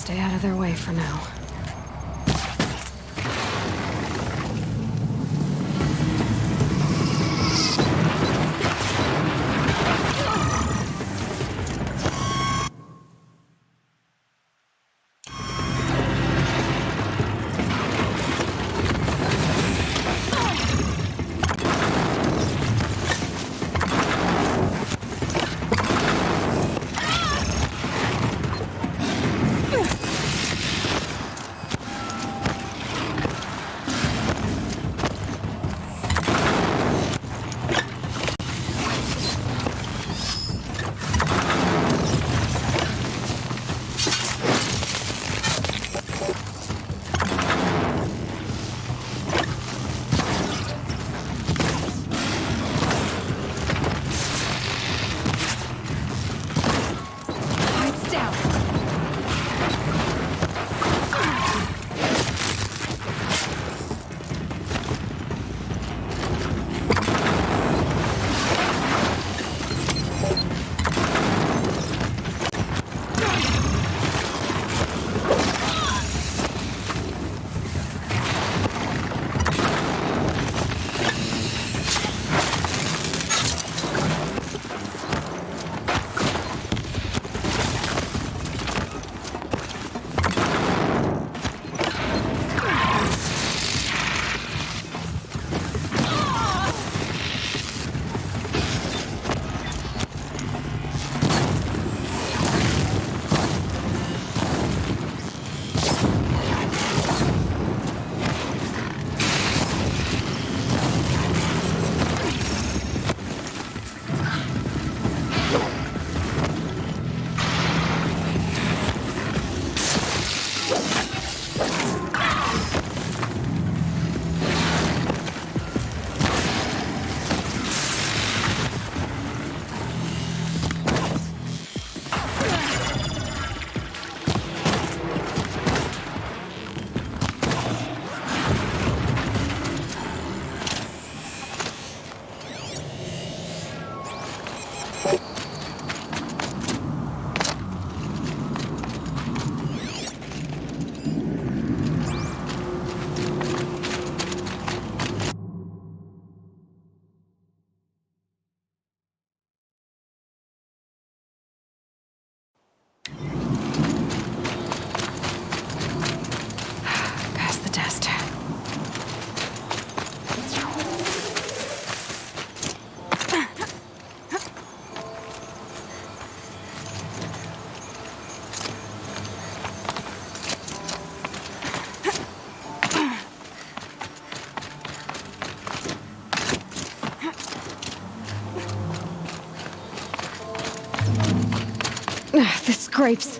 Stay out of their way for now. Pass the test. The scrapes.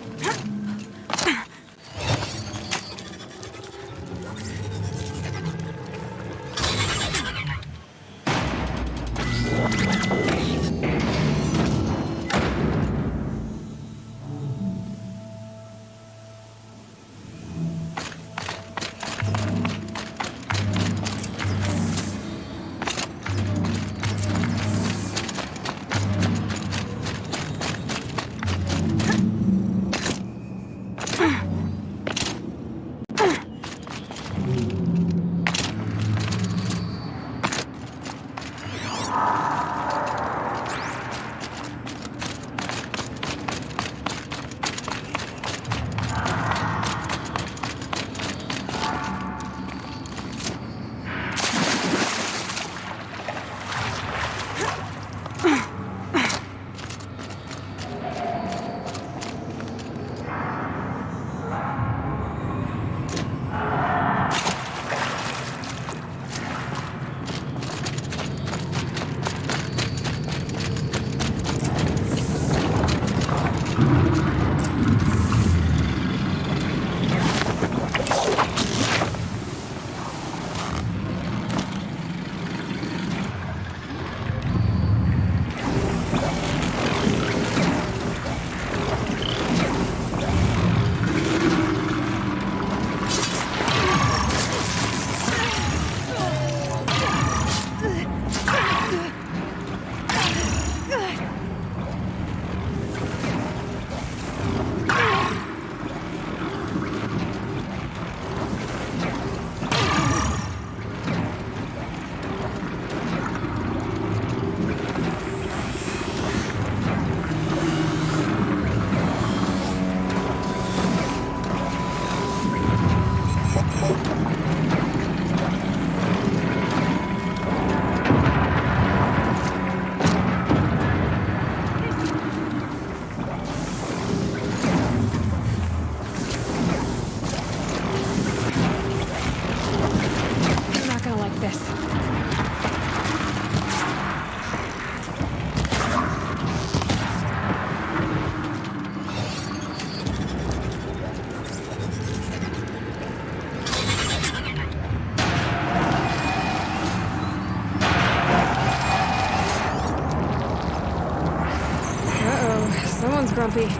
Grumpy.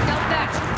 Felt that!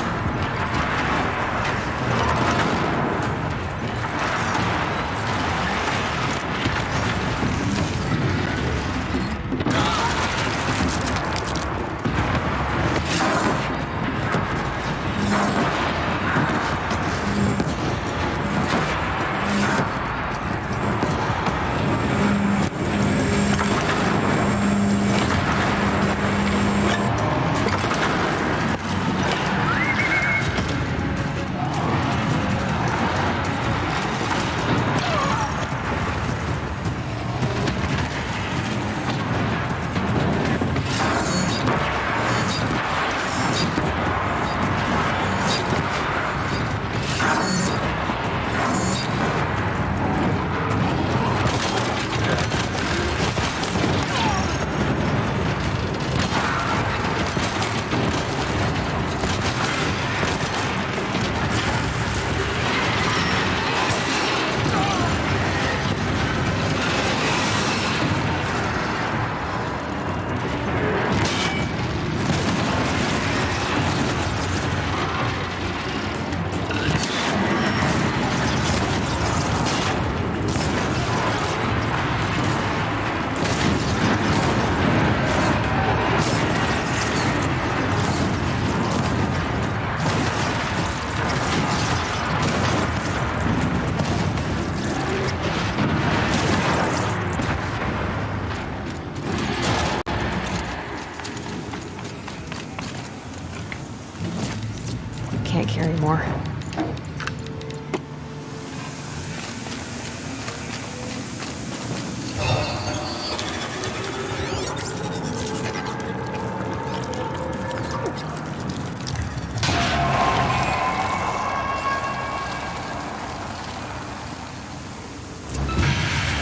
Can't carry more.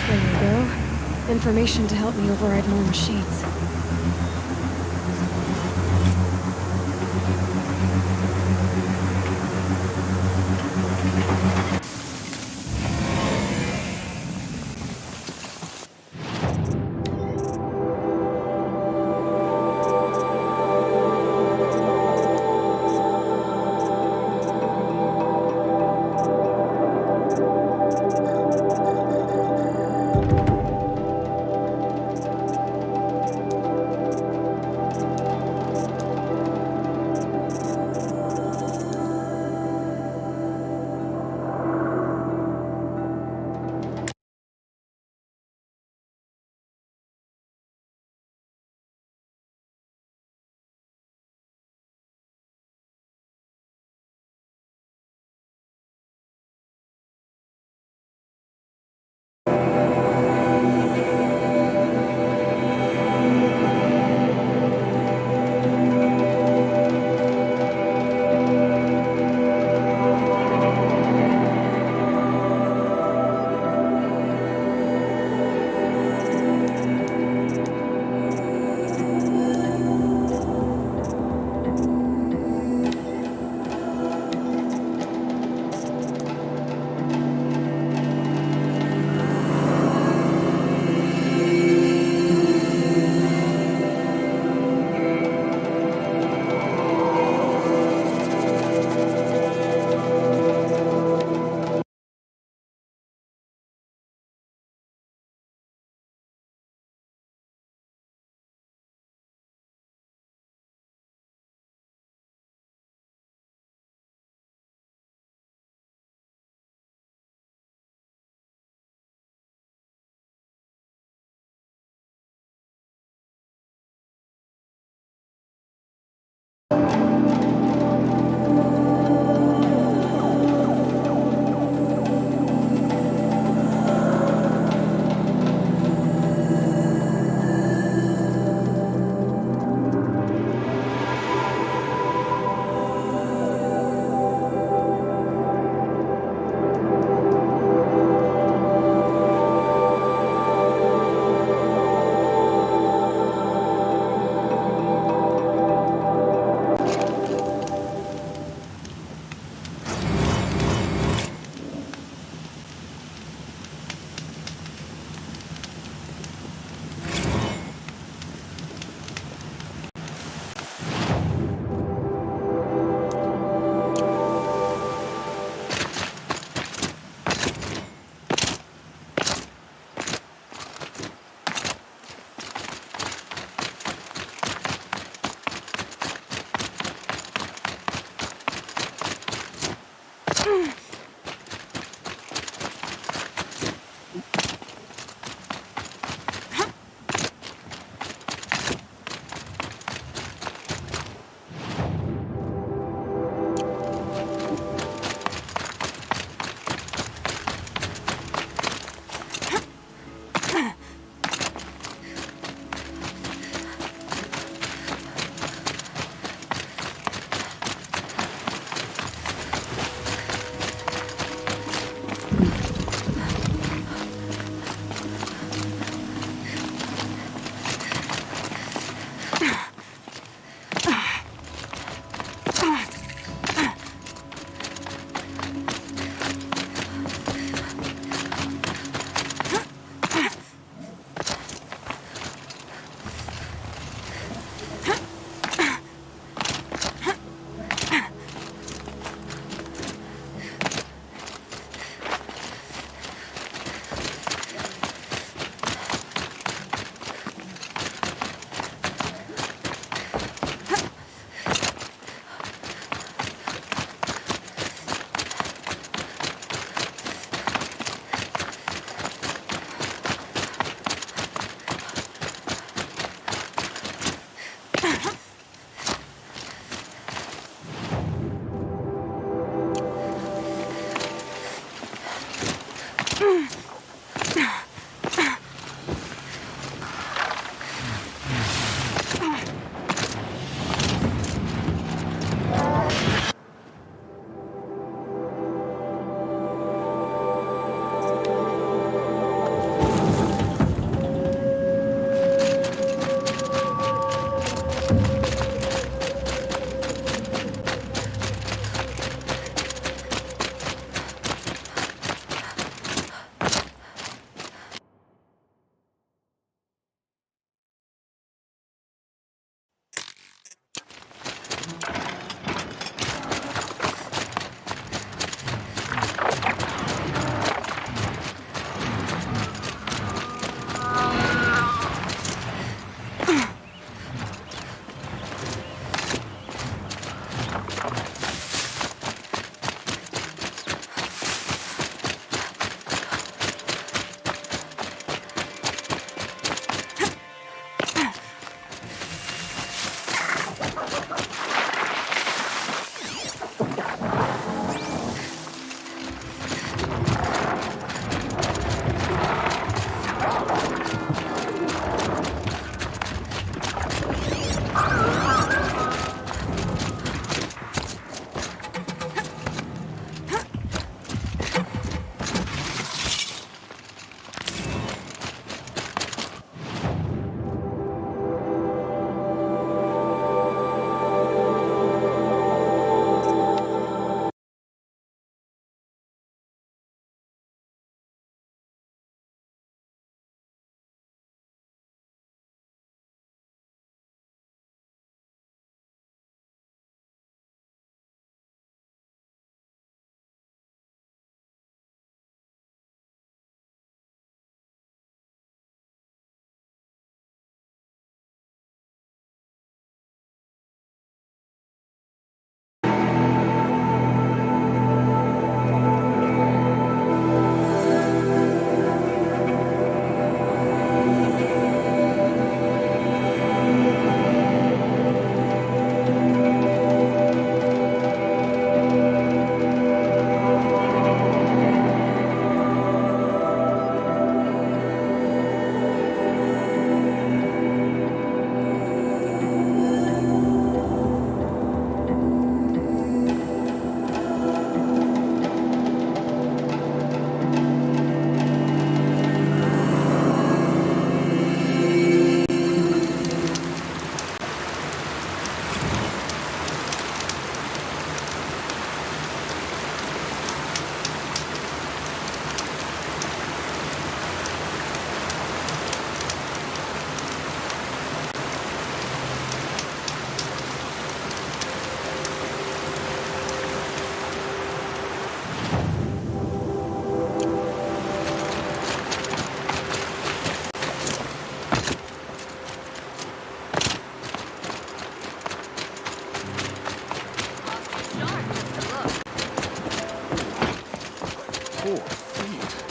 There you go. Information to help me override more machines.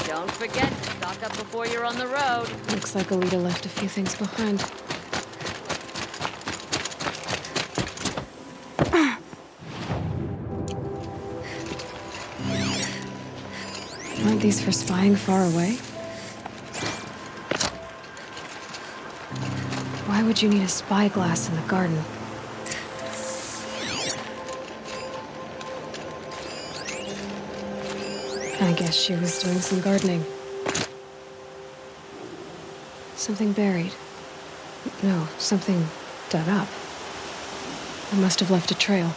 Don't forget to stock up before you're on the road. Looks like Alita left a few things behind. Aren't these for spying far away? Why would you need a spyglass in the garden? I guess she was doing some gardening. Something buried. No, something dug up. It must have left a trail.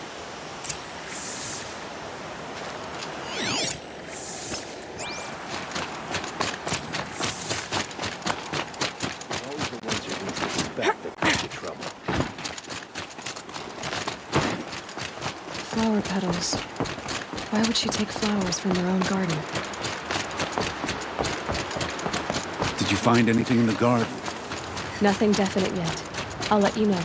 Always the ones you least expect that get you trouble. Flower petals. Why would she take flowers from her own garden? Did you find anything in the garden? Nothing definite yet. I'll let you know.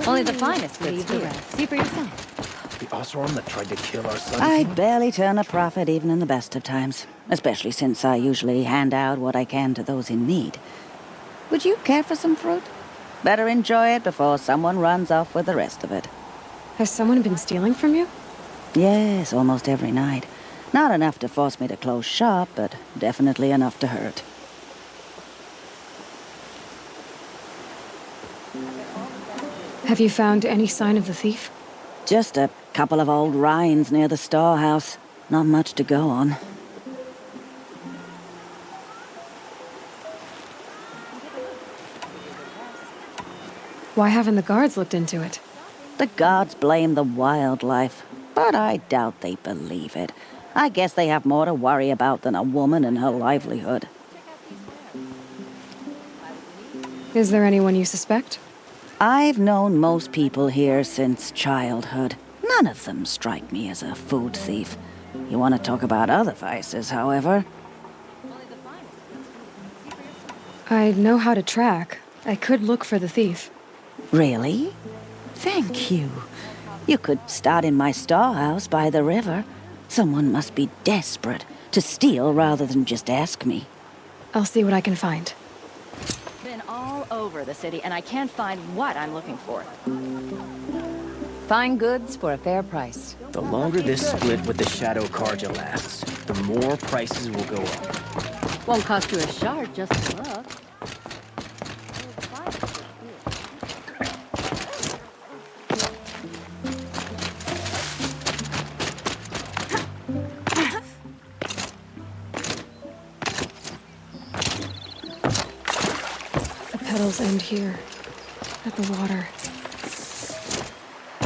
Only the finest leave the rest. See for yourself. The Oseram that tried to kill our son? I'd barely turn a profit even in the best of times, especially since I usually hand out what I can to those in need. Would you care for some fruit? Better enjoy it before someone runs off with the rest of it. Has someone been stealing from you? Yes, almost every night. Not enough to force me to close shop, but definitely enough to hurt. Have you found any sign of the thief? Just a couple of old rinds near the storehouse. Not much to go on. Why haven't the guards looked into it? The gods blame the wildlife, but I doubt they believe it. I guess they have more to worry about than a woman and her livelihood. Is there anyone you suspect? I've known most people here since childhood. None of them strike me as a food thief. You want to talk about other vices, however? I know how to track. I could look for the thief. Really? Thank you. You could start in my storehouse by the river. Someone must be desperate to steal rather than just ask me. I'll see what I can find. Been all over the city, and I can't find what I'm looking for. Fine goods for a fair price. The longer this split with the Shadow Carja lasts, the more prices will go up. Won't cost you a shard just to look. The petals end here, at the water.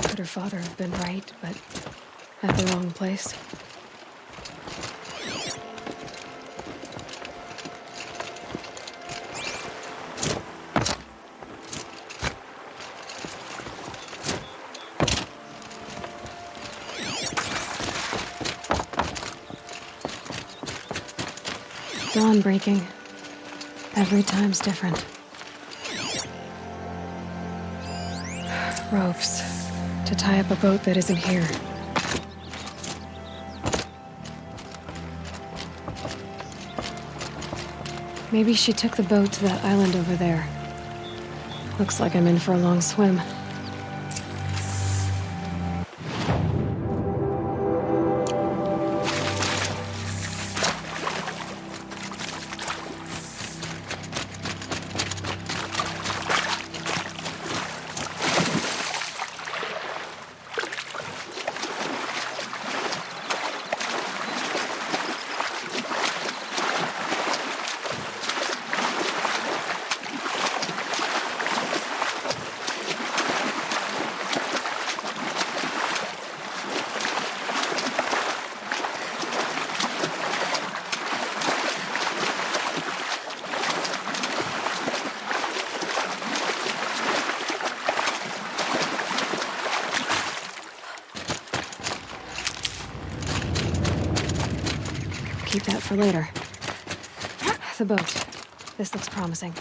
Could her father have been right, but at the wrong place? Dawn breaking. Every time's different. Ropes. To tie up a boat that isn't here. Maybe she took the boat to that island over there. Looks like I'm in for a long swim. Keep that for later. The boat. This looks promising.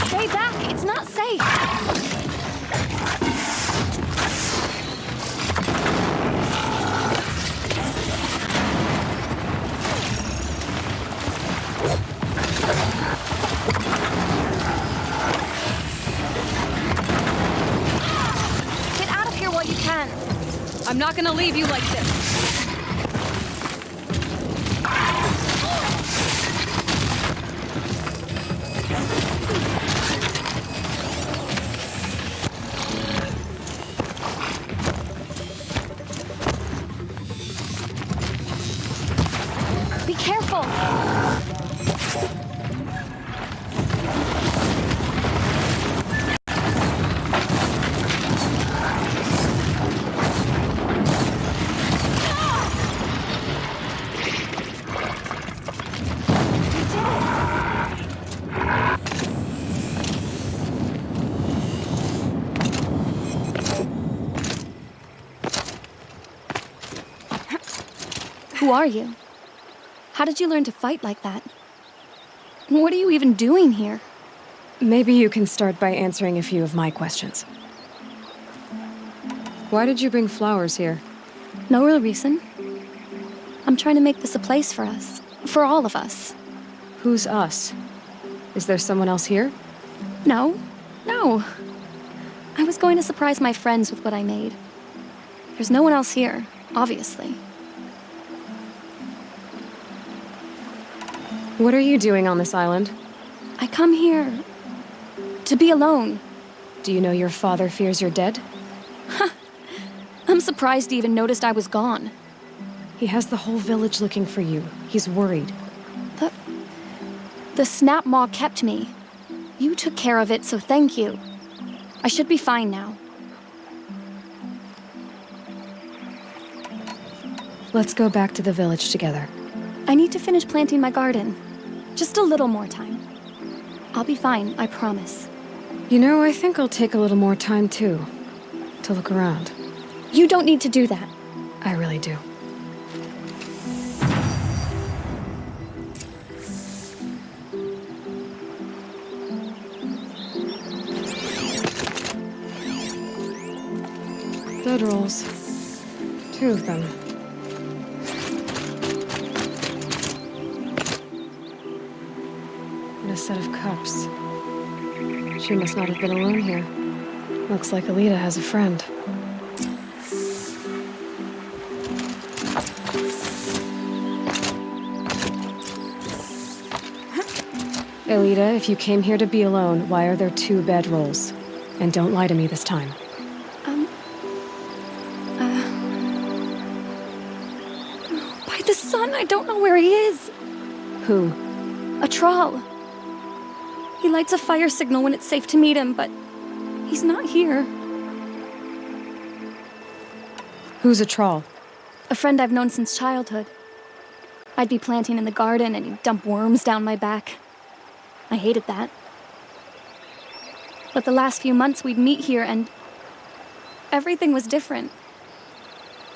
Stay back! It's not safe! Get out of here while you can! I'm not gonna leave you like this. Be careful! Who are you? How did you learn to fight like that? What are you even doing here? Maybe you can start by answering a few of my questions. Why did you bring flowers here? No real reason. I'm trying to make this a place for us. For all of us. Who's us? Is there someone else here? No. I was going to surprise my friends with what I made. There's no one else here, obviously. What are you doing on this island? I come here to be alone. Do you know your father fears you're dead? I'm surprised he even noticed I was gone. He has the whole village looking for you. He's worried. The Snap Maw kept me. You took care of it, so thank you. I should be fine now. Let's go back to the village together. I need to finish planting my garden. Just a little more time. I'll be fine, I promise. You know, I think I'll take a little more time too. To look around. You don't need to do that. I really do. Bedrolls. 2 of them. And a set of cups. She must not have been alone here. Looks like Alita has a friend. Alita, if you came here to be alone, why are there 2 bedrolls? And don't lie to me this time. By the sun, I don't know where he is. Who? A troll. He lights a fire signal when it's safe to meet him, but he's not here. Who's a troll? A friend I've known since childhood. I'd be planting in the garden and he'd dump worms down my back. I hated that. But the last few months we'd meet here and everything was different.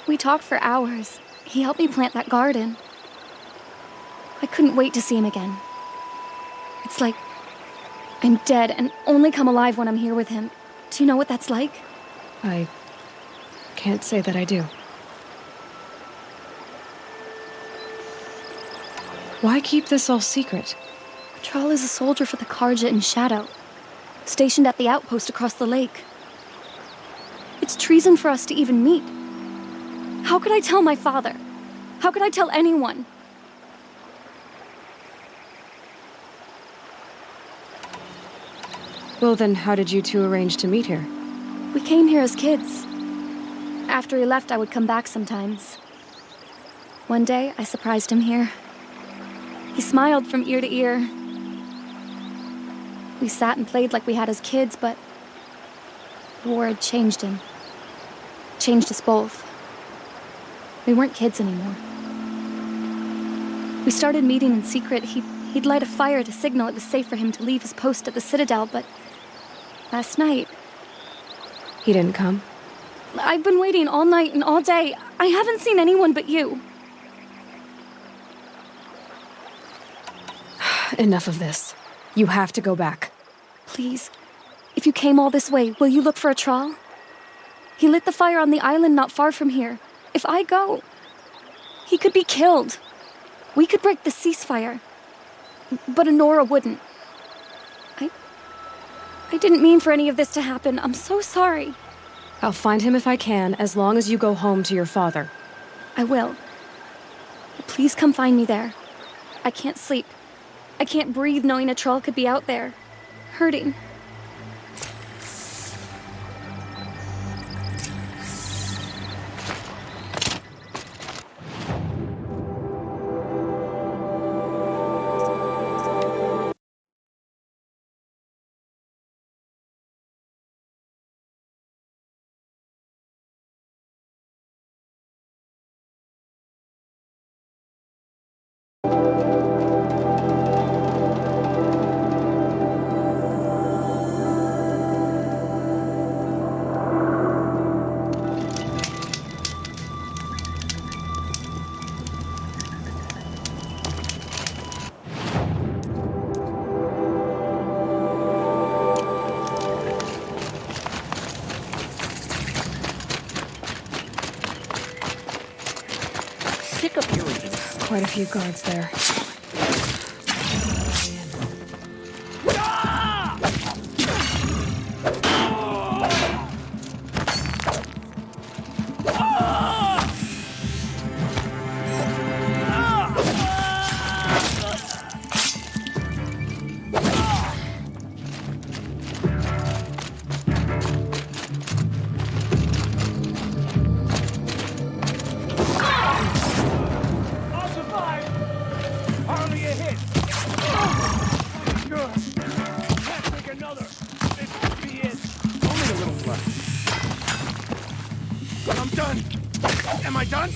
We talked for hours. He helped me plant that garden. I couldn't wait to see him again. It's like I'm dead and only come alive when I'm here with him. Do you know what that's like? I can't say that I do. Why keep this all secret? Thrall is a soldier for the Carja in Shadow, stationed at the outpost across the lake. It's treason for us to even meet. How could I tell my father? How could I tell anyone? Well then, how did you 2 arrange to meet here? We came here as kids. After he left, I would come back sometimes. One day, I surprised him here. He smiled from ear to ear. We sat and played like we had as kids, but the war had changed him. Changed us both. We weren't kids anymore. We started meeting in secret. He'd light a fire to signal it was safe for him to leave his post at the Citadel, but last night... He didn't come? I've been waiting all night and all day. I haven't seen anyone but you. Enough of this. You have to go back. Please, if you came all this way, will you look for a Thrall? He lit the fire on the island not far from here. If I go, he could be killed. We could break the ceasefire. But Anora wouldn't. I didn't mean for any of this to happen. I'm so sorry. I'll find him if I can, as long as you go home to your father. I will. Please come find me there. I can't sleep. I can't breathe knowing a Thrall could be out there, hurting. quite a few guards there. I'll survive! Hardly a hit! Sure. Can't take another. This could be it. Only a little blood. I'm done! Am I done?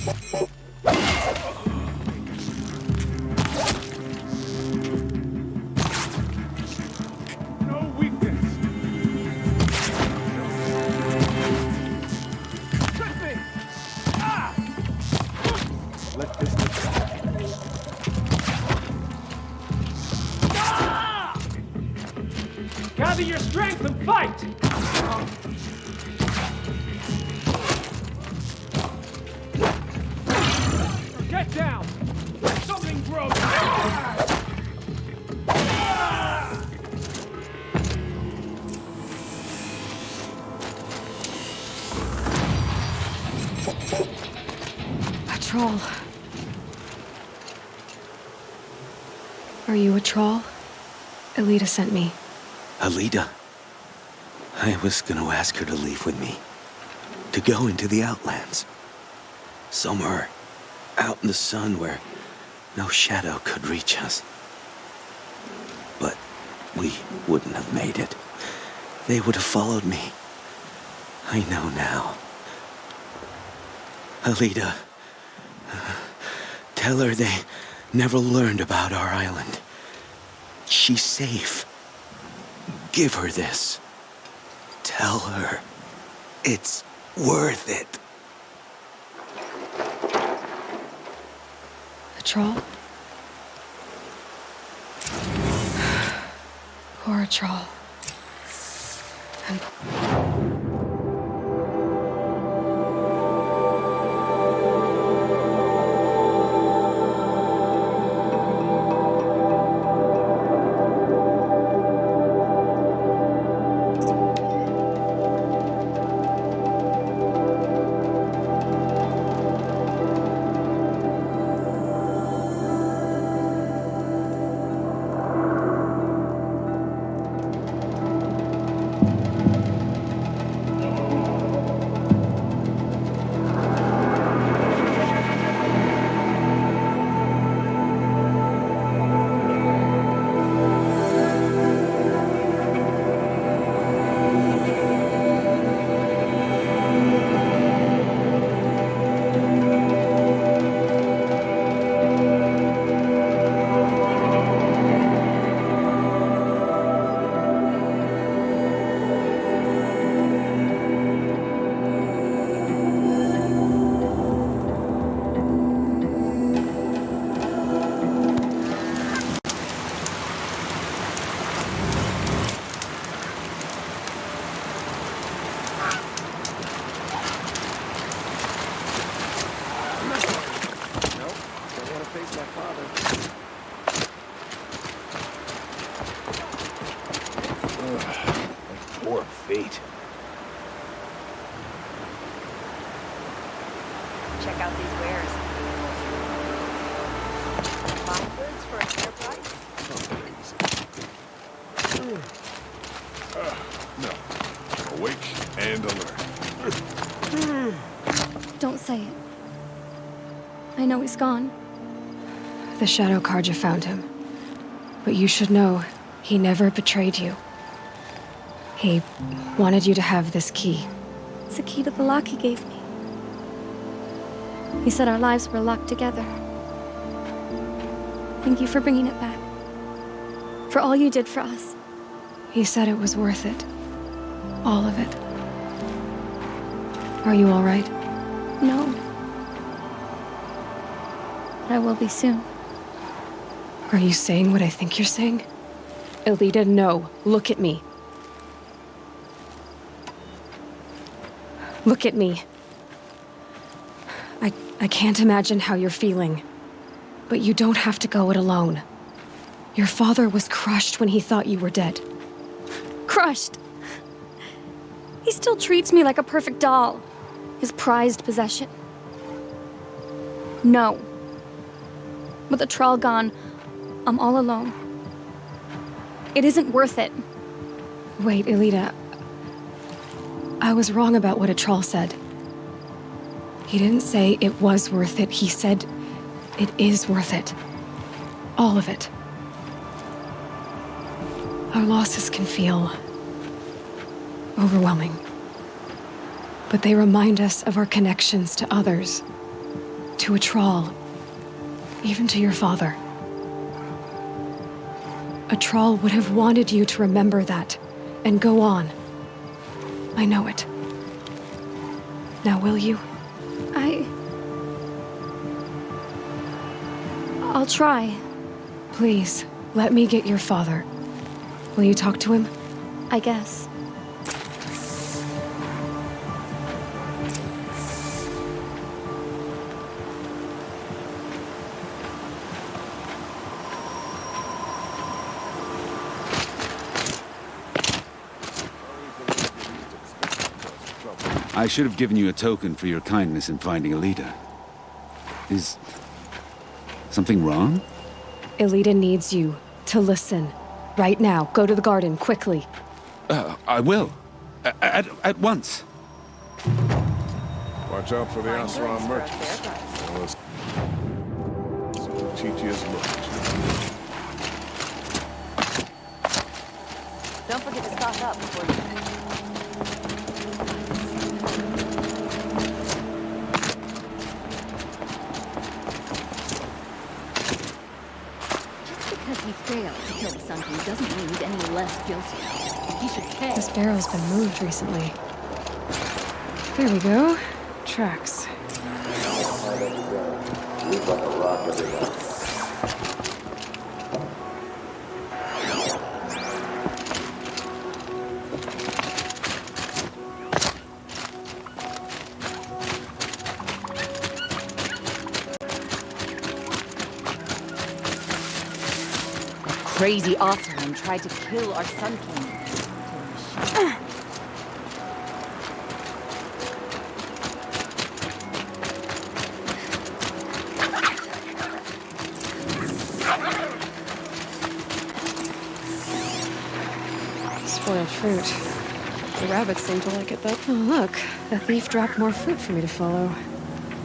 No weakness! Trick me! Ah! Let this be. Ah! Gather your strength and fight! Get down! Something broke! Ah! Ah! A troll. Are you a troll? Elita sent me. Alita. I was gonna ask her to leave with me. To go into the Outlands. Somewhere out in the sun where no shadow could reach us. But we wouldn't have made it. They would have followed me. I know now. Alita, tell her they never learned about our island. She's safe. Give her this. Tell her it's worth it. A troll? Or a troll? Poor fate. Check out these wares. Fine goods for a fair price. No. Awake and alert. Don't say it. I know he's gone. The Shadow Carja found him. But you should know, he never betrayed you. He wanted you to have this key. It's a key to the lock he gave me. He said our lives were locked together. Thank you for bringing it back. For all you did for us. He said it was worth it. All of it. Are you all right? No. But I will be soon. Are you saying what I think you're saying? Elita, no. Look at me. Look at me. I can't imagine how you're feeling. But you don't have to go it alone. Your father was crushed when he thought you were dead. Crushed. He still treats me like a perfect doll. His prized possession. No. With the Thrall gone, I'm all alone. It isn't worth it. Wait, Elita. I was wrong about what a Thrall said. He didn't say it was worth it. He said it is worth it. All of it. Our losses can feel overwhelming. But they remind us of our connections to others. To a Thrall. Even to your father. A Thrall would have wanted you to remember that and go on. I know it. Now will you? I'll try. Please, let me get your father. Will you talk to him? I guess. I should have given you a token for your kindness in finding Elita. Is something wrong? Elita needs you to listen. Right now. Go to the garden, quickly. I will. At once. Watch out for the Asran merchants. TTS look. Don't forget to stock up before you finish. Just because he failed to kill the Sun King doesn't mean he's any less guilty. He should pay. This barrel's been moved recently. There we go. Tracks. Crazy Oseram tried to kill our Sun King. Spoiled fruit. The rabbits seem to like it, though. Oh, look. The thief dropped more fruit for me to follow.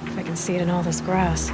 If I can see it in all this grass.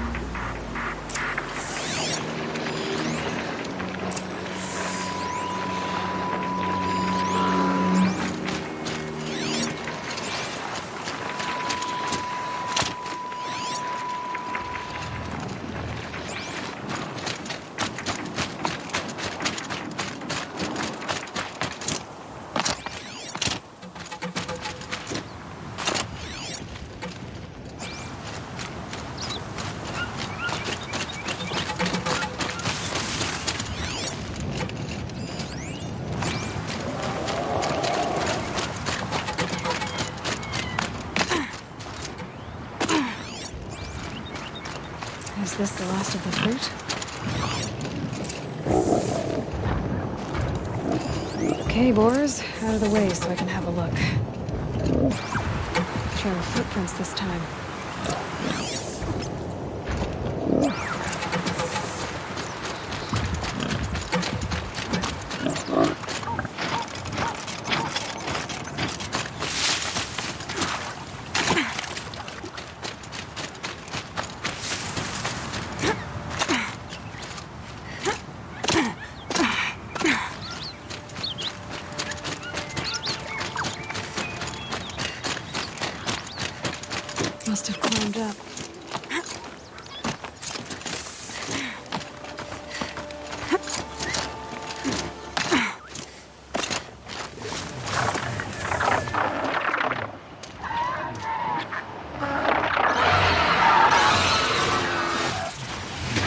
Is this the last of the fruit? Okay, boars, out of the way so I can have a look. Trail of footprints this time. Must have climbed up.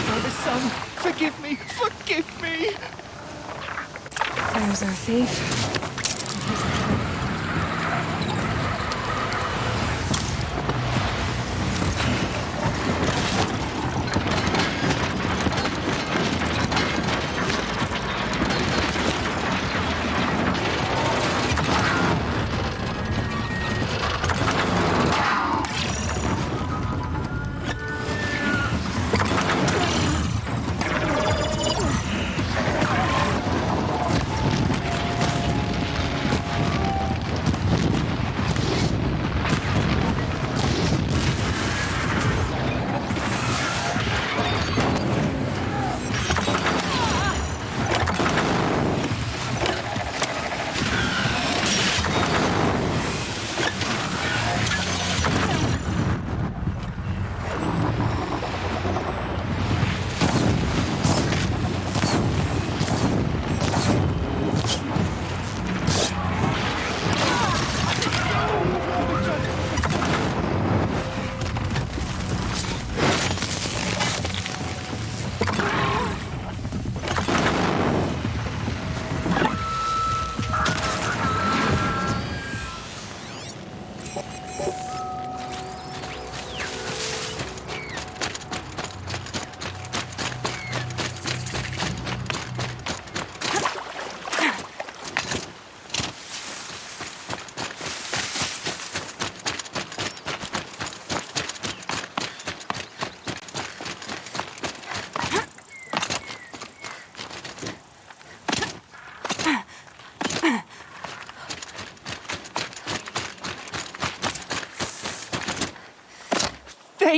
Father, son, forgive me! Forgive me! There's our thief.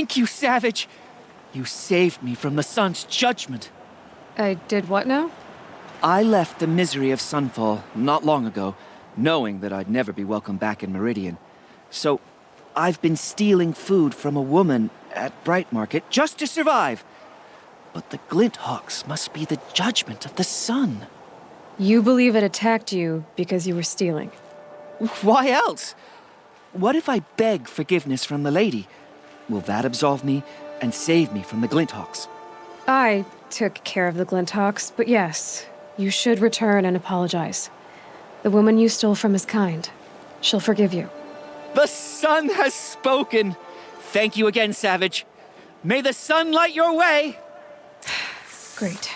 Thank you, Savage! You saved me from the sun's judgment. I did what now? I left the misery of Sunfall not long ago, knowing that I'd never be welcome back in Meridian. So, I've been stealing food from a woman at Bright Market just to survive. But the Glinthawks must be the judgment of the sun. You believe it attacked you because you were stealing. Why else? What if I beg forgiveness from the lady? Will that absolve me and save me from the Glinthawks? I took care of the Glinthawks, but yes, you should return and apologize. The woman you stole from is kind. She'll forgive you. The sun has spoken! Thank you again, Savage. May the sun light your way! Great.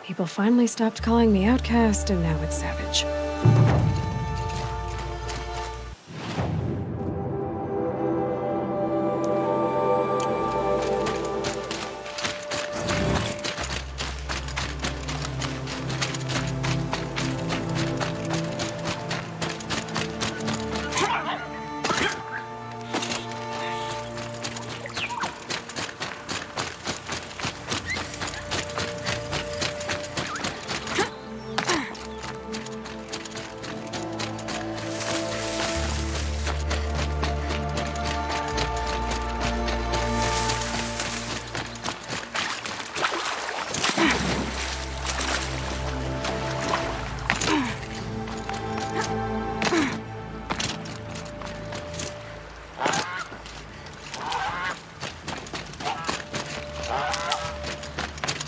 People finally stopped calling me outcast, and now it's Savage.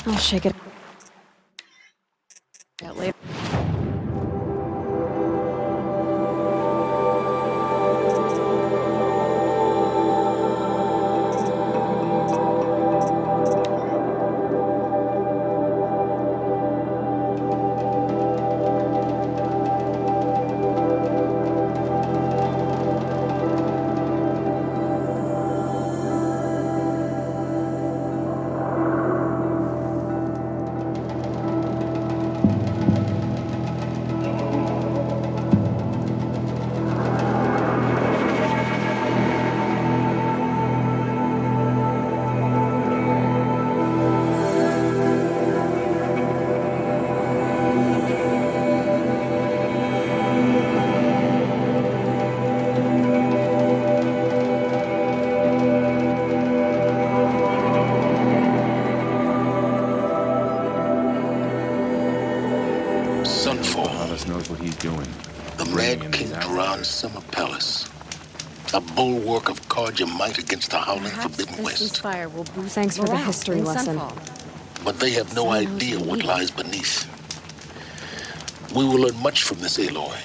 I'll shake it out later. Knows what he's doing. The Mad King Duran Summer Palace. A bulwark of Carja might against the howling Forbidden West. Thanks for the history lesson. But they have no idea what lies beneath. We will learn much from this Aloy.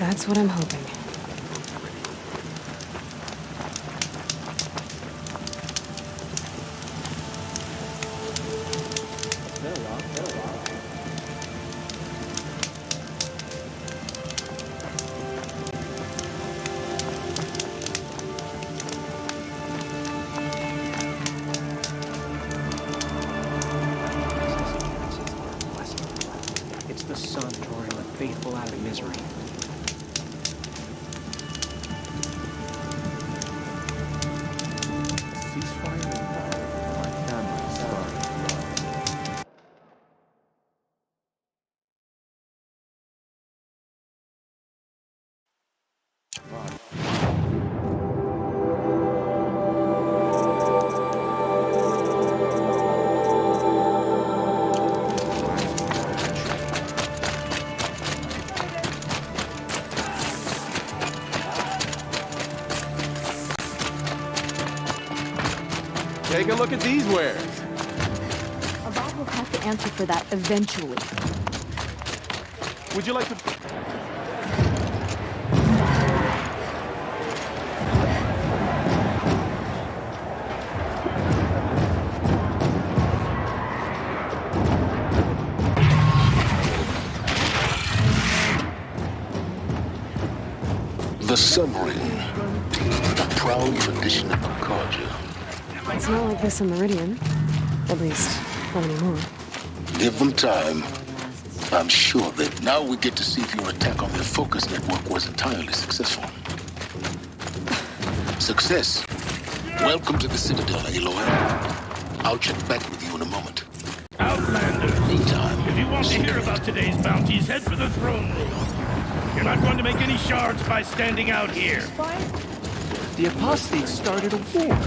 That's what I'm hoping. It's the sun drawing the faithful out of misery. Ceasefire and my family started. Take a look at these wares. Avad will have to answer for that eventually. Would you like to... The Submarine. A proud tradition of Carja. It's not like this in Meridian. At least, not anymore. Give them time. I'm sure that now we get to see if your attack on their focus network was entirely successful. Success Welcome to the Citadel, Aloy. I'll check back with you in a moment. Outlanders! Meantime, If you want to hear about today's bounties, head for the throne room. You're not going to make any shards by standing out here. The apostates started a war.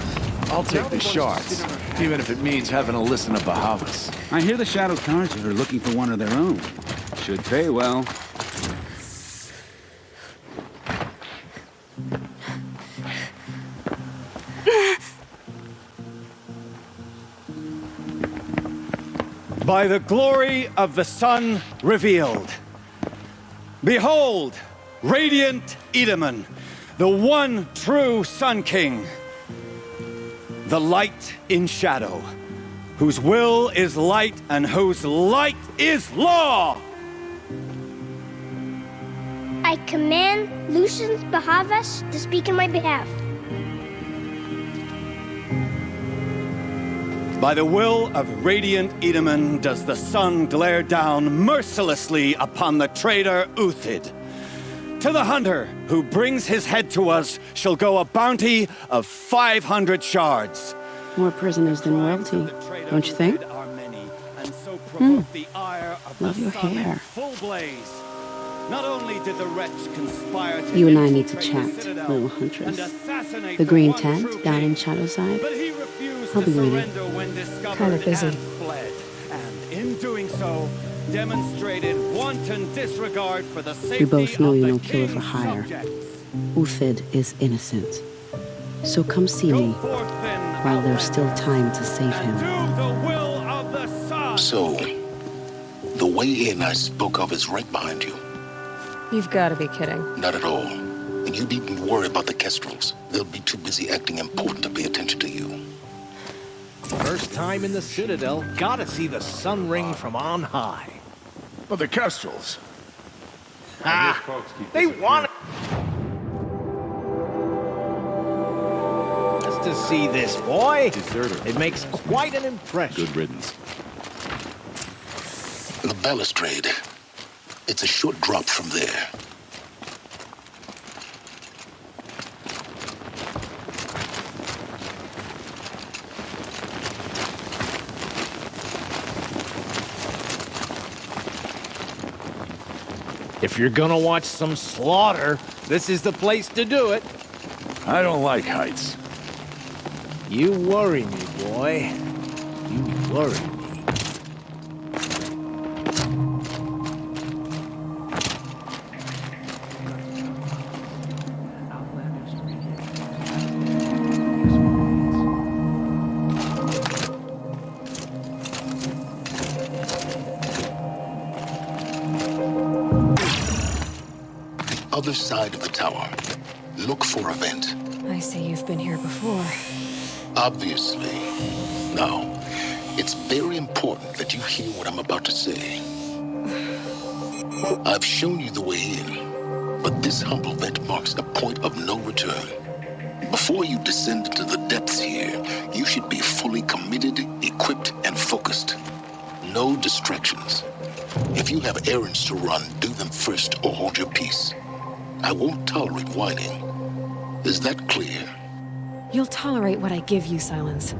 I'll take the shards, even if it means having to listen to Bahavas. I hear the Shadow Carja are looking for one of their own. Should pay well. By the glory of the sun revealed. Behold, radiant Edaman, the one true Sun King. The light in shadow, whose will is light and whose light is law. I command Lucius Bahavas to speak in my behalf. By the will of radiant Edaman does the sun glare down mercilessly upon the traitor Uthid. To the hunter who brings his head to us shall go a bounty of 500 shards. More prisoners than royalty, don't you think? Love your hair. Not only did the wretch conspire to You and I need to chat, little huntress. The green tent down in Shadowside. I'll be waiting. Kinda busy. And in doing so, demonstrated wanton disregard for the safety We both know you're no of the killer for king's hire. subjects. Uthid is innocent. So come see me while there's still time to save him. So, the way in I spoke of is right behind you. You've got to be kidding. Not at all. And you needn't worry about the Kestrels. They'll be too busy acting important to pay attention to you. First time in the Citadel, gotta see the sun ring from on high. But the Kestrels. They want us to see this, boy. It makes quite an impression. Good riddance. The balustrade. It's a short drop from there. If you're gonna watch some slaughter, this is the place to do it. I don't like heights. You worry me, boy. You worry me. Other side of the tower. Look for a vent. I see you've been here before. Obviously. Now, it's very important that you hear what I'm about to say. I've shown you the way in, but this humble vent marks a point of no return. Before you descend into the depths here, you should be fully committed, equipped, and focused. No distractions. If you have errands to run, do them first or hold your peace. I won't tolerate whining. Is that clear? You'll tolerate what I give you, Silence.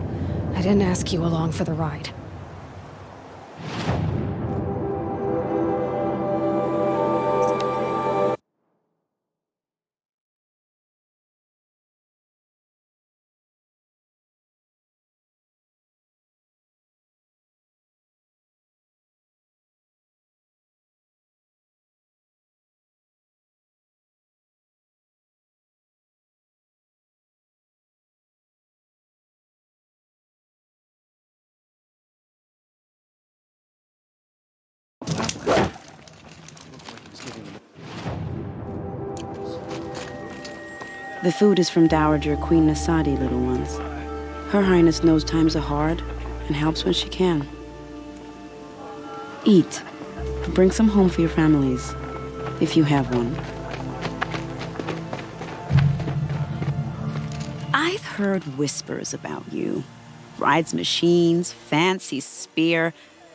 I didn't ask you along for the ride. The food is from Dowager Queen Nasadi, little ones. Her Highness knows times are hard and helps when she can. Eat. Bring some home for your families, if you have one. I've heard whispers about you. Rides machines, fancy spear,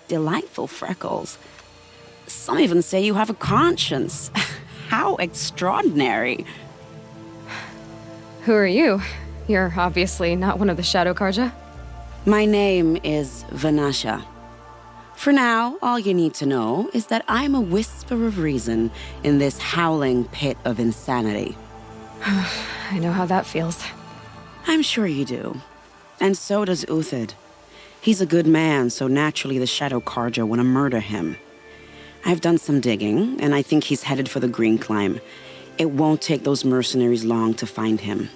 delightful freckles. Some even say you have a conscience. How extraordinary. Who are you? You're obviously not one of the Shadow Karja. My name is Vanasha. For now, all you need to know is that I'm a whisper of reason in this howling pit of insanity. I know how that feels. I'm sure you do. And so does Uthid. He's a good man, so naturally the Shadow Karja want to murder him. I've done some digging, and I think he's headed for the Green Climb. It won't take those mercenaries long to find him.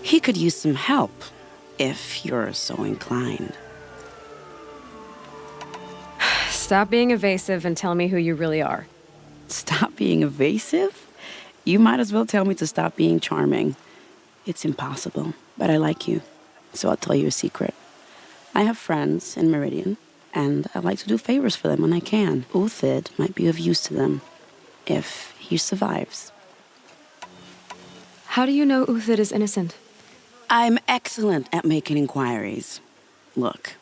He could use some help, if you're so inclined. Stop being evasive and tell me who you really are. Stop being evasive? You might as well tell me to stop being charming. It's impossible, but I like you, so I'll tell you a secret. I have friends in Meridian, and I like to do favors for them when I can. Uthid might be of use to them, if he survives. How do you know Uthid is innocent? I'm excellent at making inquiries. Look,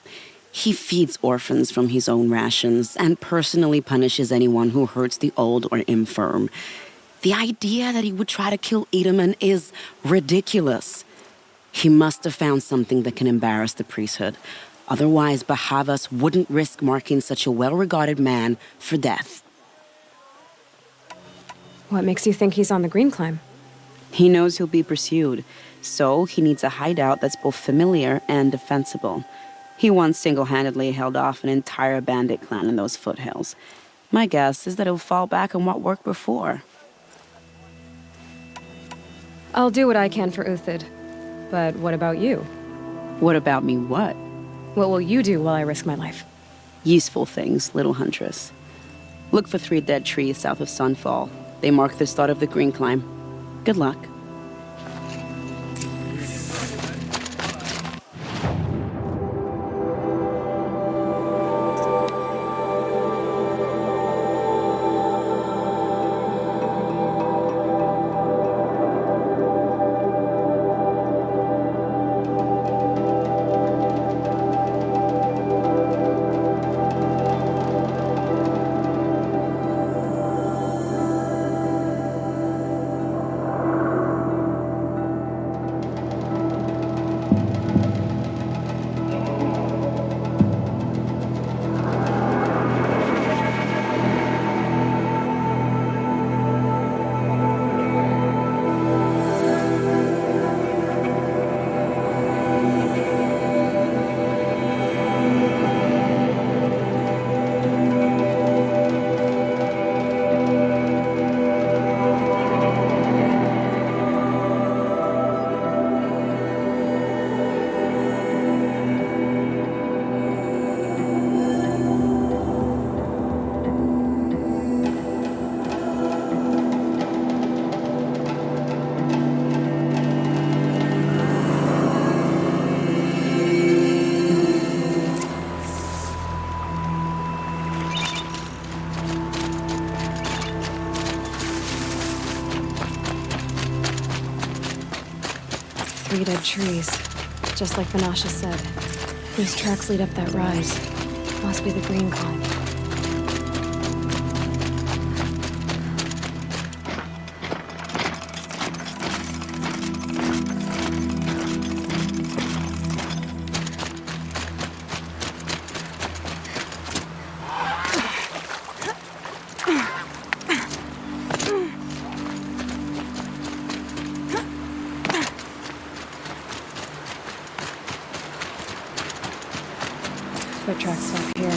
he feeds orphans from his own rations and personally punishes anyone who hurts the old or infirm. The idea that he would try to kill Edaman is ridiculous. He must have found something that can embarrass the priesthood. Otherwise, Bahavas wouldn't risk marking such a well-regarded man for death. What makes you think he's on the Green Climb? He knows he'll be pursued, so he needs a hideout that's both familiar and defensible. He once single-handedly held off an entire bandit clan in those foothills. My guess is that he'll fall back on what worked before. I'll do what I can for Uthid. But what about you? What about me what? What will you do while I risk my life? Useful things, little huntress. Look for 3 dead trees south of Sunfall. They mark the start of the Green Climb. Good luck. Three dead trees, just like Vanasha said. These tracks lead up that rise. Must be the Green Climb. Foot tracks stop here.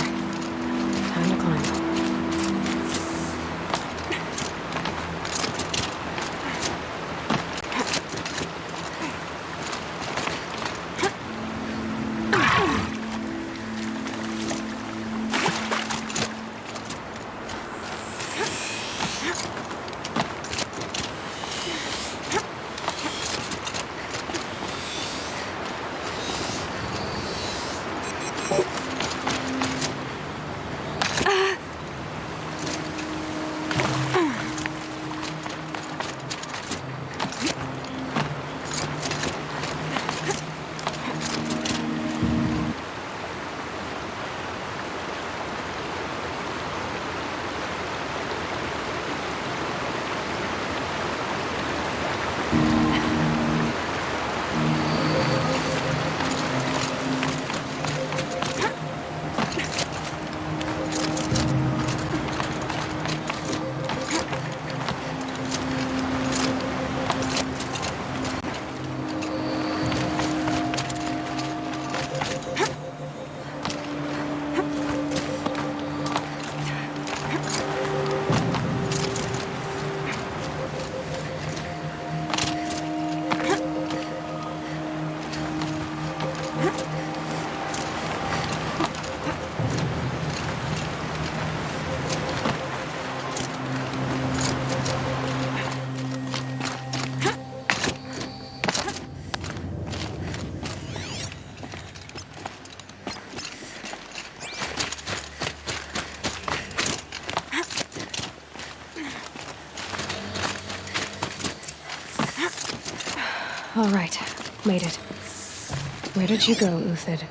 All right, made it. Where did you go, Uthid?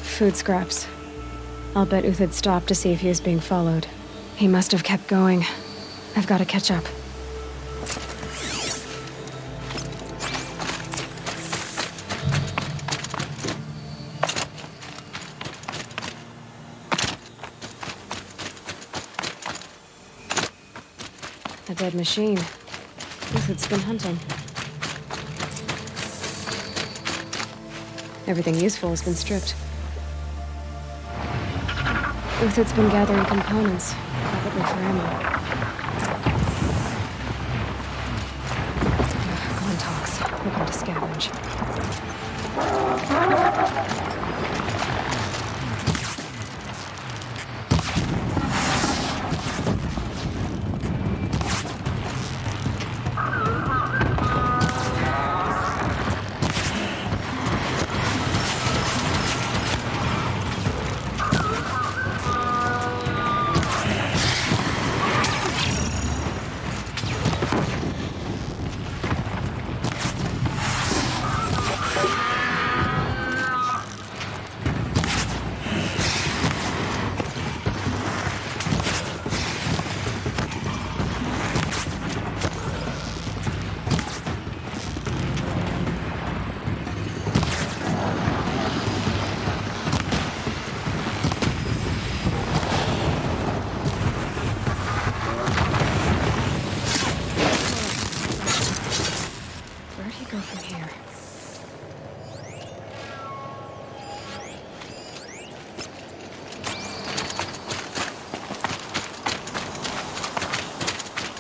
Food scraps. I'll bet Uthid stopped to see if he was being followed. He must have kept going. I've got to catch up. A dead machine. Uthid's been hunting. Everything useful has been stripped. Uthid's been gathering components, probably for ammo. Glentox, looking to scavenge.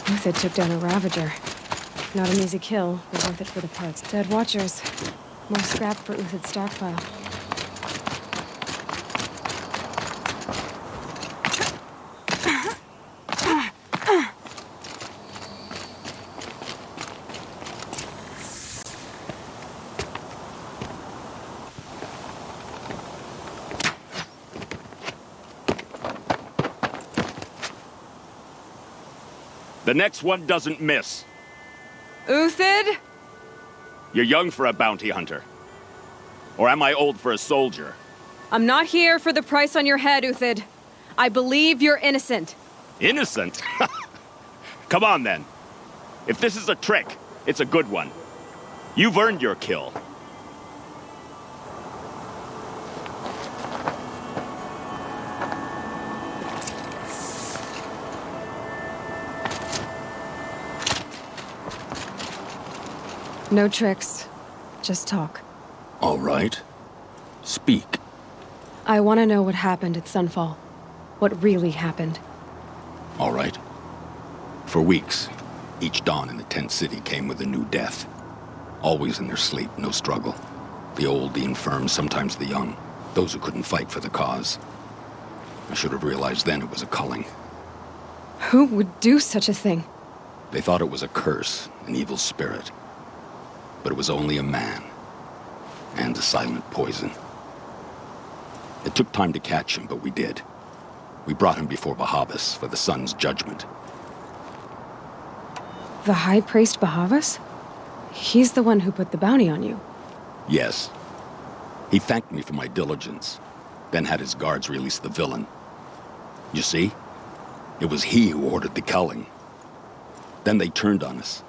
Uthid took down a Ravager. Not an easy kill, but worth it for the parts. Dead Watchers. More scrap for Uthid's stockpile. The next one doesn't miss. Uthid? You're young for a bounty hunter. Or am I old for a soldier? I'm not here for the price on your head, Uthid. I believe you're innocent. Innocent? Come on, then. If this is a trick, it's a good one. You've earned your kill. No tricks. Just talk. All right. Speak. I want to know what happened at Sunfall. What really happened. All right. For weeks, each dawn in the tent city came with a new death. Always in their sleep, no struggle. The old, the infirm, sometimes the young. Those who couldn't fight for the cause. I should have realized then it was a culling. Who would do such a thing? They thought it was a curse, an evil spirit. But it was only a man. And a silent poison. It took time to catch him, but we did. We brought him before Bahavas for the sun's judgment. The High Priest Bahavas? He's the one who put the bounty on you. Yes. He thanked me for my diligence, then had his guards release the villain. You see? It was he who ordered the culling. Then they turned on us.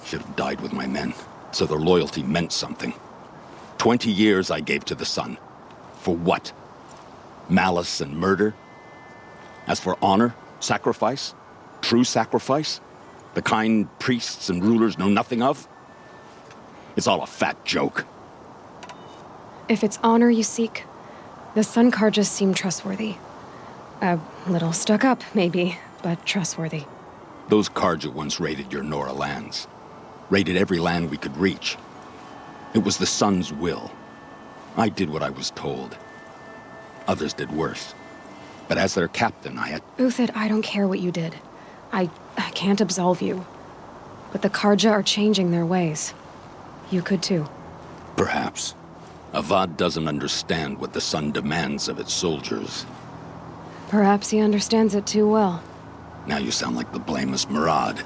Should have died with my men, so their loyalty meant something. 20 years I gave to the sun. For what? Malice and murder? As for honor, sacrifice, true sacrifice, the kind priests and rulers know nothing of? It's all a fat joke. If it's honor you seek, the Sun Carjas seem trustworthy. A little stuck up, maybe, but trustworthy. Those Carja once raided your Nora lands. Raided every land we could reach. It was the Sun's will. I did what I was told. Others did worse. But as their captain, I had... Uthid, I don't care what you did. I can't absolve you. But the Karja are changing their ways. You could too. Perhaps. Avad doesn't understand what the Sun demands of its soldiers. Perhaps he understands it too well. Now you sound like the blameless Murad.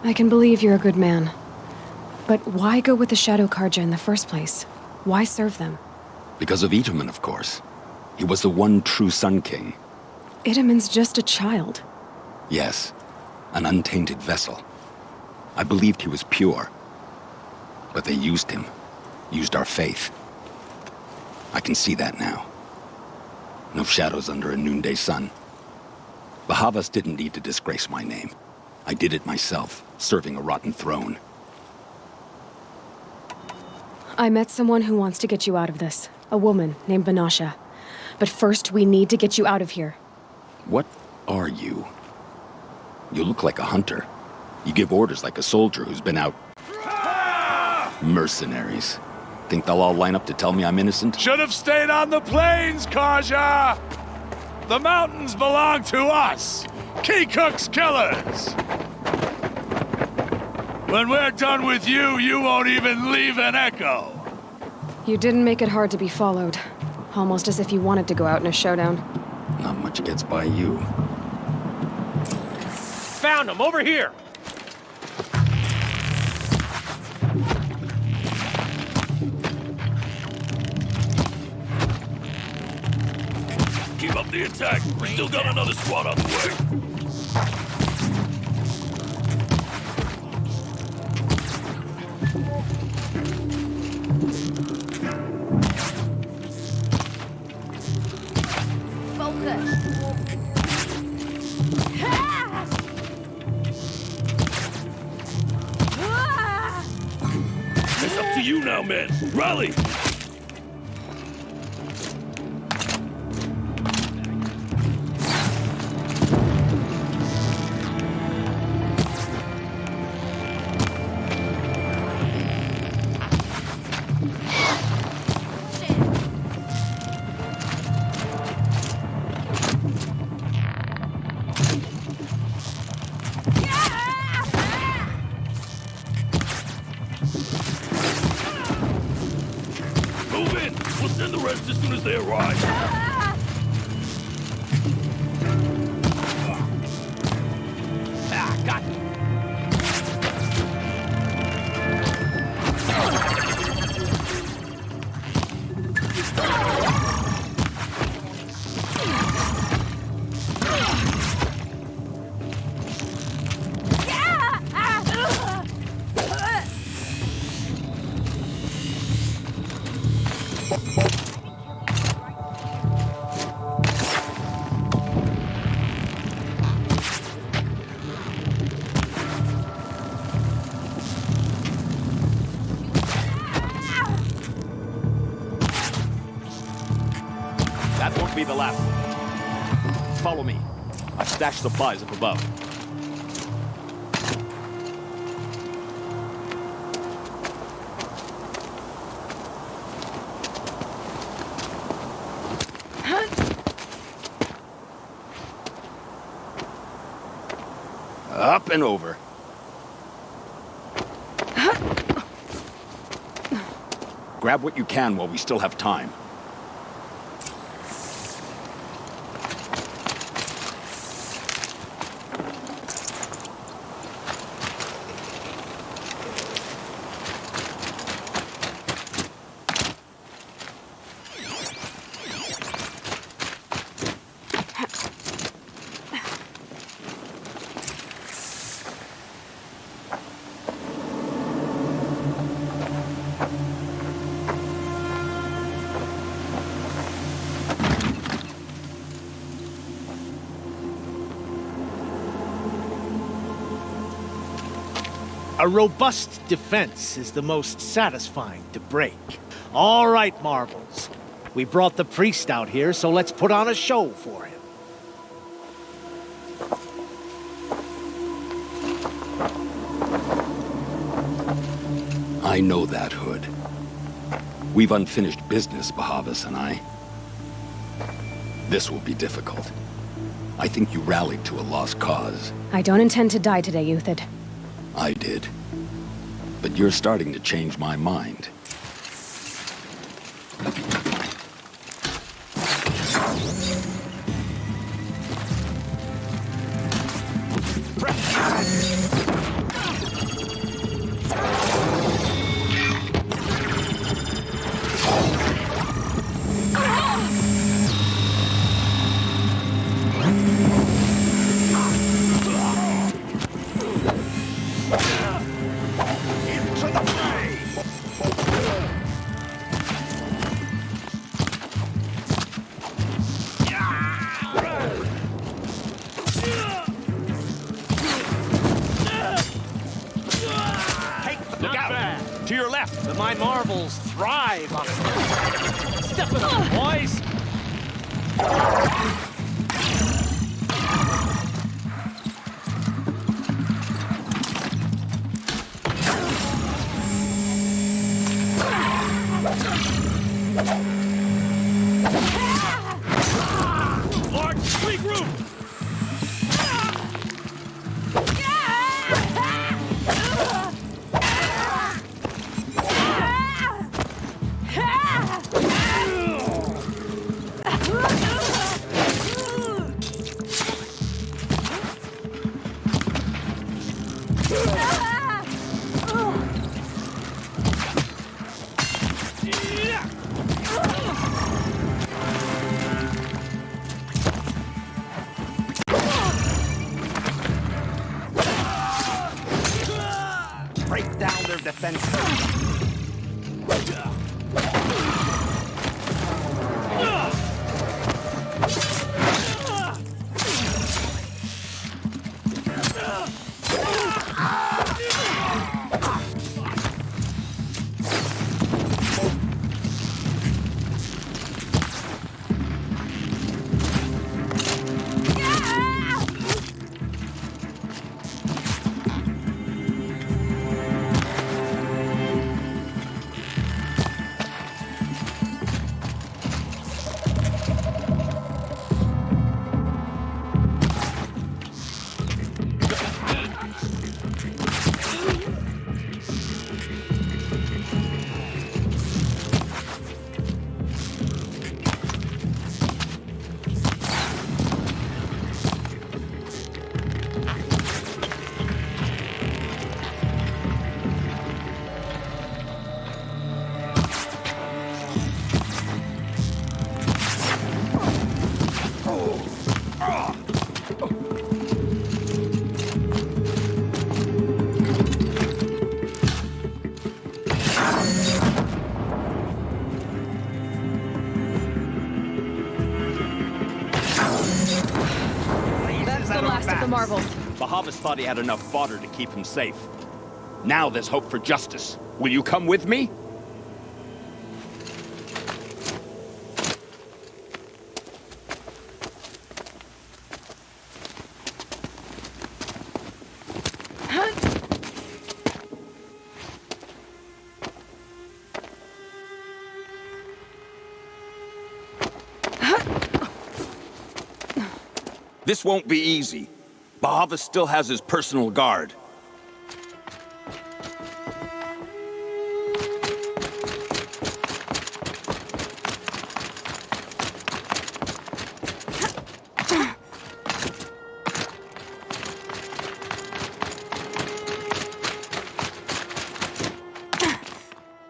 I can believe you're a good man. But why go with the Shadow Karja in the first place? Why serve them? Because of Itamen, of course. He was the one true Sun King. Itamen's just a child. Yes, an untainted vessel. I believed he was pure. But they used him. Used our faith. I can see that now. No shadows under a noonday sun. Bahavas didn't need to disgrace my name. I did it myself, serving a rotten throne. I met someone who wants to get you out of this. A woman named Banasha. But first, we need to get you out of here. What are you? You look like a hunter. You give orders like a soldier who's been out... Mercenaries. Think they'll all line up to tell me I'm innocent? Should have stayed on the plains, Karja! The mountains belong to us! Keekook's killers! When we're done with you, you won't even leave an echo! You didn't make it hard to be followed. Almost as if you wanted to go out in a showdown. Not much gets by you. Found him, over here! Keep up the attack. We still got another squad on the way. It's up to you now, men. Rally! Move in! We'll send the rest as soon as they arrive. Got you. That won't be the last one. Follow me. I've stashed supplies up above. Up and over. Grab what you can while we still have time. A robust defense is the most satisfying to break. All right, Marvels. We brought the priest out here, so let's put on a show for him. I know that, Hood. We've unfinished business, Bahavas and I. This will be difficult. I think you rallied to a lost cause. I don't intend to die today, Uthid. I did. But you're starting to change my mind. To your left. My marbles thrive on it. Step it up, boys. Lord, regroup! Break down their defenses. Marbles. Bahavas thought he had enough fodder to keep him safe. Now there's hope for justice. Will you come with me? This won't be easy. Bahavas still has his personal guard.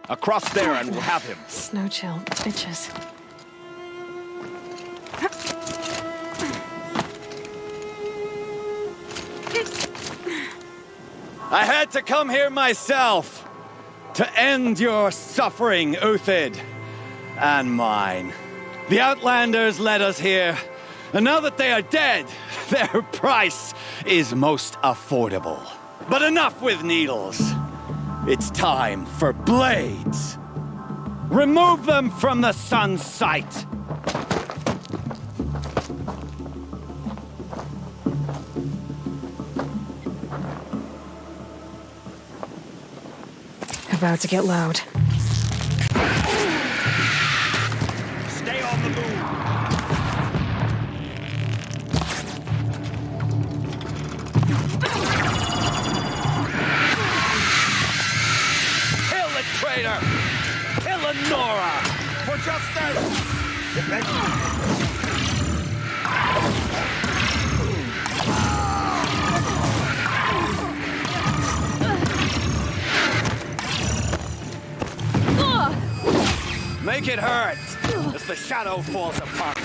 Across there and we'll have him. Snow chill, bitches. I had to come here myself to end your suffering, Uthid, and mine. The Outlanders led us here, and now that they are dead, their price is most affordable. But enough with needles. It's time for blades. Remove them from the sun's sight. About to get loud. Stay on the move. hurt as the shadow falls apart.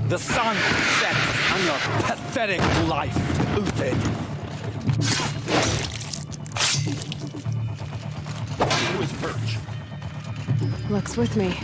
The sun sets on your pathetic life, Uthid. Who is Perch? Luck's with me.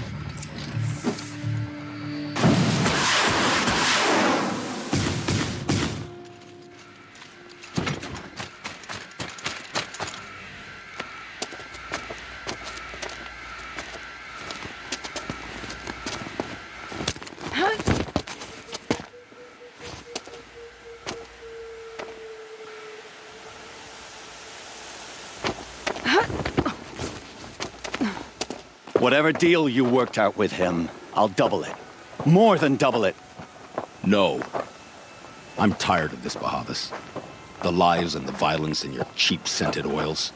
Whatever deal you worked out with him, I'll double it. More than double it. No. I'm tired of this, Bahavas. The lies and the violence and your cheap-scented oils.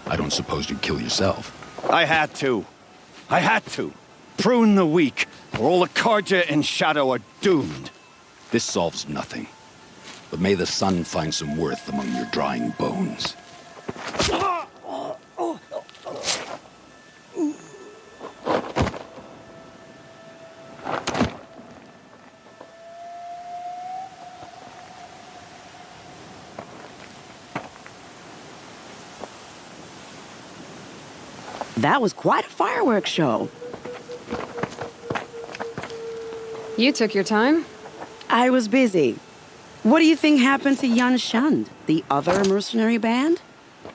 I don't suppose you'd kill yourself. I had to. I had to. Prune the weak, or all the Karja in Shadow are doomed. This solves nothing. But may the sun find some worth among your drying bones. That was quite a fireworks show. You took your time? I was busy. What do you think happened to Yan Shund, the other mercenary band?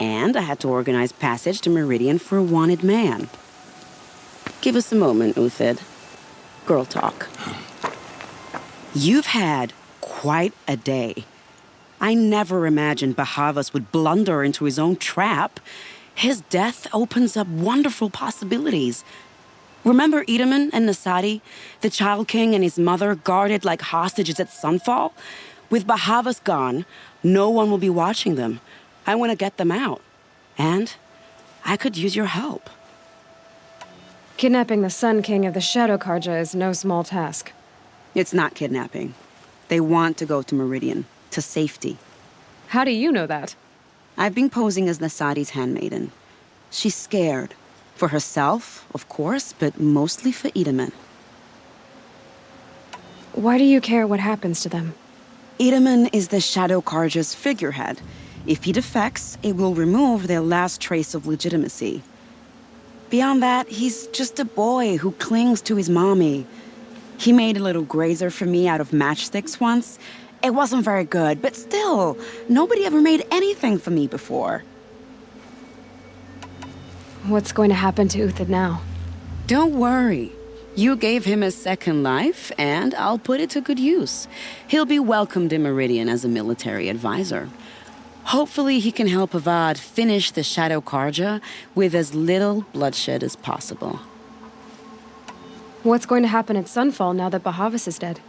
And I had to organize passage to Meridian for a wanted man. Give us a moment, Uthid. Girl talk. You've had quite a day. I never imagined Bahavas would blunder into his own trap. His death opens up wonderful possibilities. Remember Edaman and Nasadi, the Child King and his mother guarded like hostages at Sunfall? With Bahavas gone, no one will be watching them. I want to get them out. And I could use your help. Kidnapping the Sun King of the Shadow Karja is no small task. It's not kidnapping. They want to go to Meridian, to safety. How do you know that? I've been posing as Nasadi's handmaiden. She's scared. For herself, of course, but mostly for Edaman. Why do you care what happens to them? Edaman is the Shadow Karja's figurehead. If he defects, it will remove their last trace of legitimacy. Beyond that, he's just a boy who clings to his mommy. He made a little grazer for me out of matchsticks once. It wasn't very good, but still, nobody ever made anything for me before. What's going to happen to Uthid now? Don't worry. You gave him a second life, and I'll put it to good use. He'll be welcomed in Meridian as a military advisor. Hopefully he can help Avad finish the Shadow Karja with as little bloodshed as possible. What's going to happen at Sunfall now that Bahavas is dead?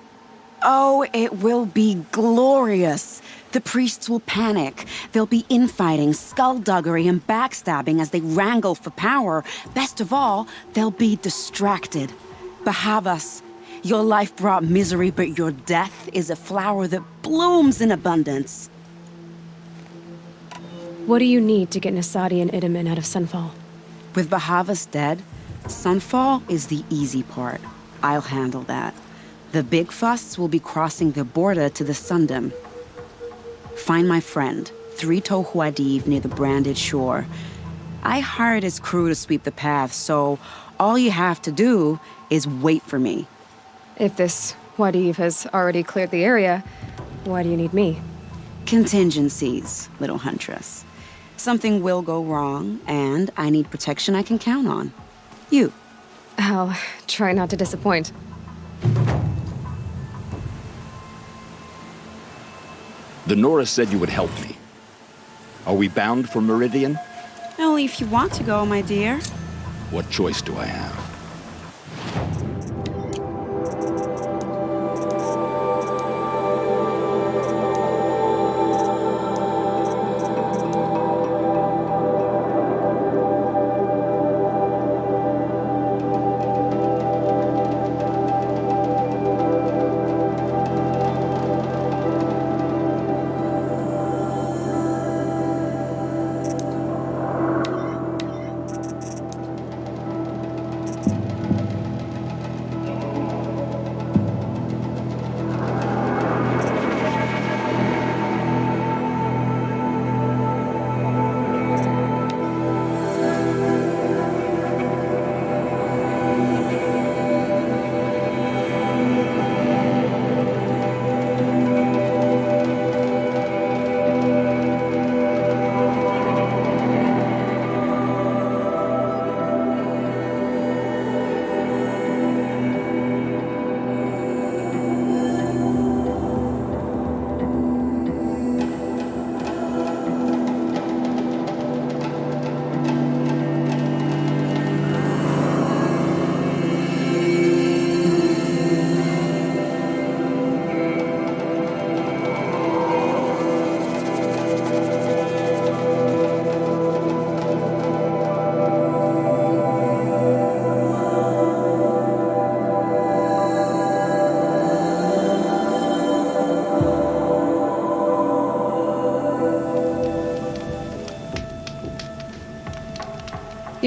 Oh, it will be glorious. The priests will panic. There'll be infighting, skullduggery, and backstabbing as they wrangle for power. Best of all, they'll be distracted. Bahavas, your life brought misery, but your death is a flower that blooms in abundance. What do you need to get Nasadi and Edaman out of Sunfall? With Bahavas dead, Sunfall is the easy part. I'll handle that. The big fuss will be crossing the border to the Sundom. Find my friend, Three-Toe Huadiv, near the Branded Shore. I hired his crew to sweep the path, so all you have to do is wait for me. If this Huadiv has already cleared the area, why do you need me? Contingencies, little huntress. Something will go wrong, and I need protection I can count on. You. I'll try not to disappoint. The Nora said you would help me. Are we bound for Meridian? Only if you want to go, my dear. What choice do I have?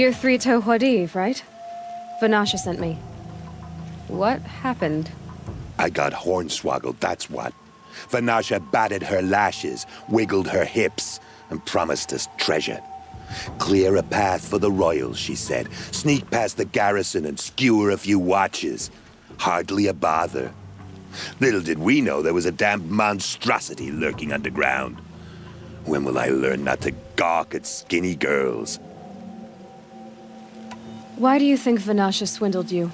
You're Three-Toe Huadiv, right? Vanasha sent me. What happened? I got hornswoggled, that's what. Vanasha batted her lashes, wiggled her hips, and promised us treasure. Clear a path for the royals, she said. Sneak past the garrison and skewer a few watches. Hardly a bother. Little did we know there was a damned monstrosity lurking underground. When will I learn not to gawk at skinny girls? Why do you think Vanasha swindled you?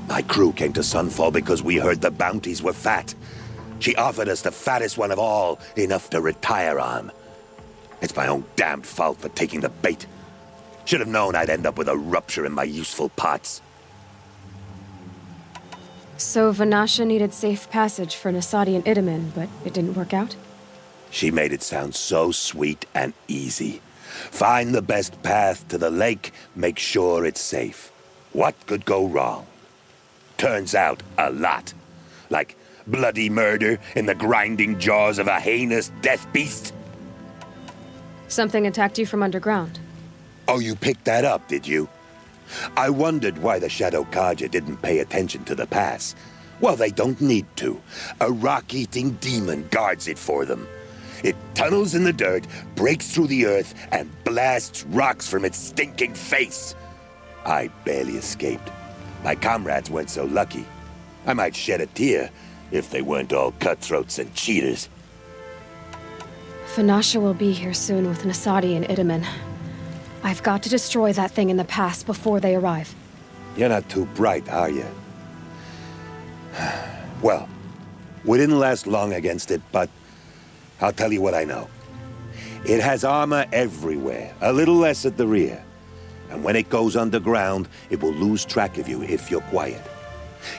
My crew came to Sunfall because we heard the bounties were fat. She offered us the fattest one of all, enough to retire on. It's my own damned fault for taking the bait. Should have known I'd end up with a rupture in my useful parts. So Vanasha needed safe passage for Nasadi and Itamen, but it didn't work out? She made it sound so sweet and easy. Find the best path to the lake, make sure it's safe. What could go wrong? Turns out, a lot. Like bloody murder in the grinding jaws of a heinous death beast. Something attacked you from underground. Oh, you picked that up, did you? I wondered why the Shadow Carja didn't pay attention to the pass. Well, they don't need to. A rock-eating demon guards it for them. It tunnels in the dirt, breaks through the earth, and blasts rocks from its stinking face. I barely escaped. My comrades weren't so lucky. I might shed a tear if they weren't all cutthroats and cheaters. Vanasha will be here soon with Nasadi and Itamen. I've got to destroy that thing in the pass before they arrive. You're not too bright, are you? Well, we didn't last long against it, but I'll tell you what I know. It has armor everywhere, a little less at the rear. And when it goes underground, it will lose track of you if you're quiet.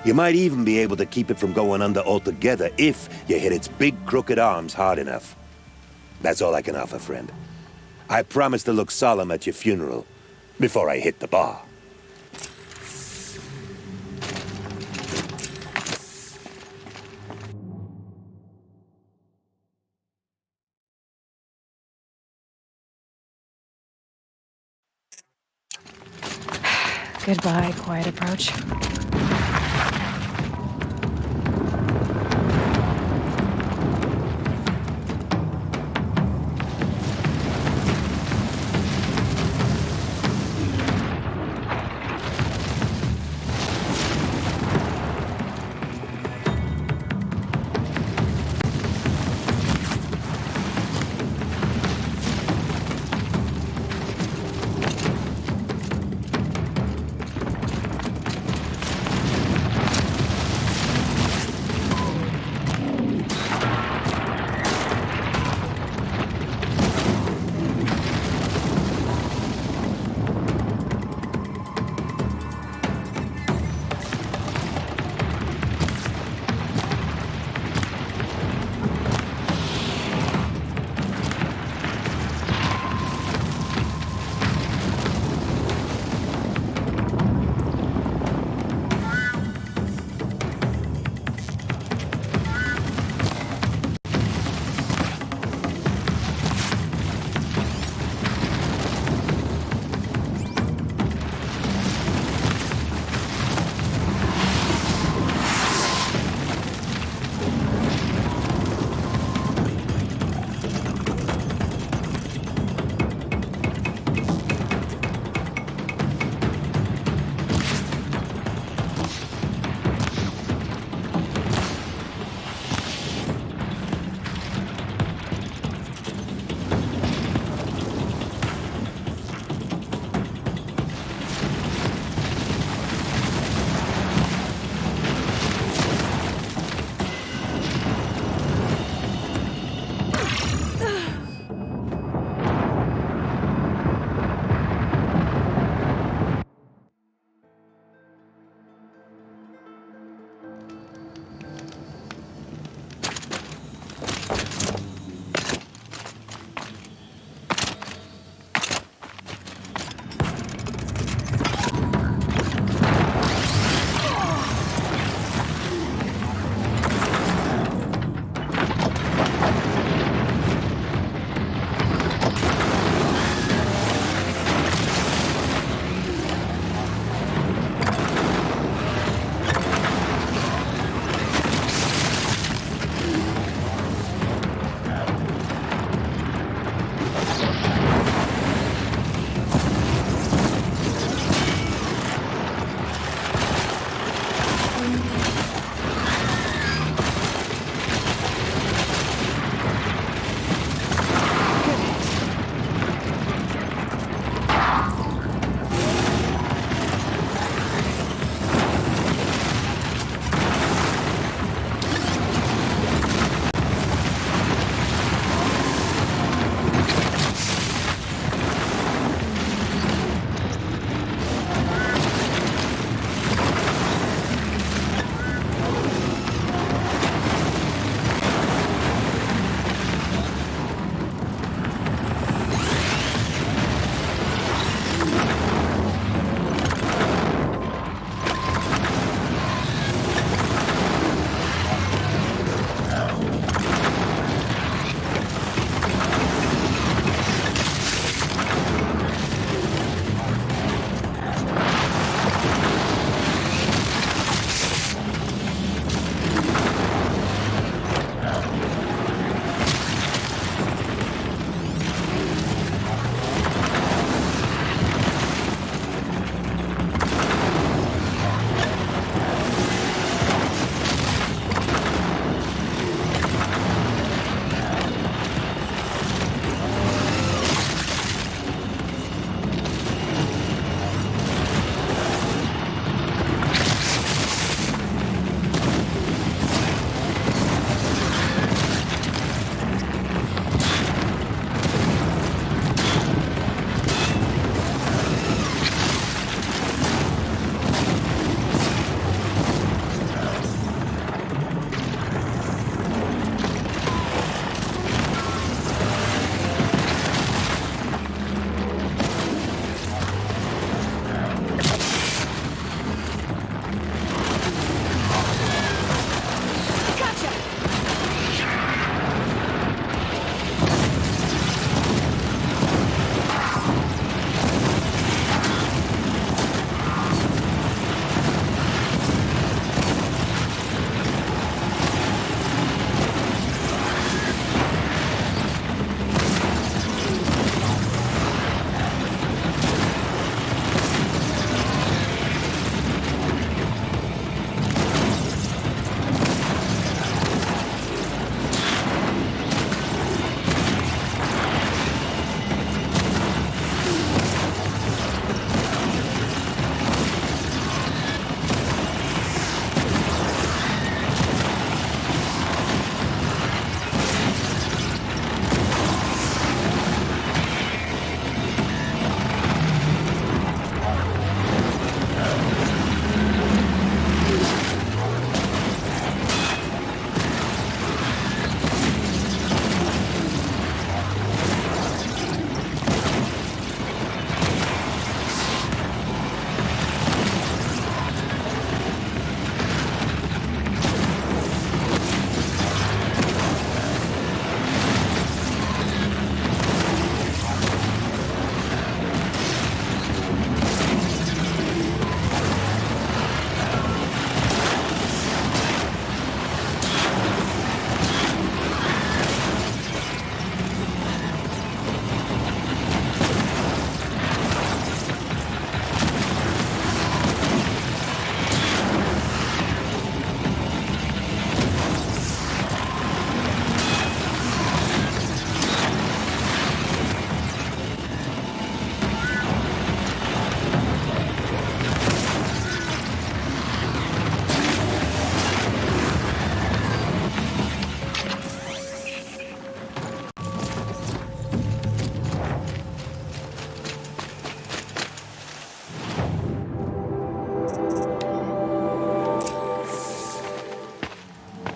You might even be able to keep it from going under altogether if you hit its big crooked arms hard enough. That's all I can offer, friend. I promise to look solemn at your funeral before I hit the bar. Goodbye, quiet approach.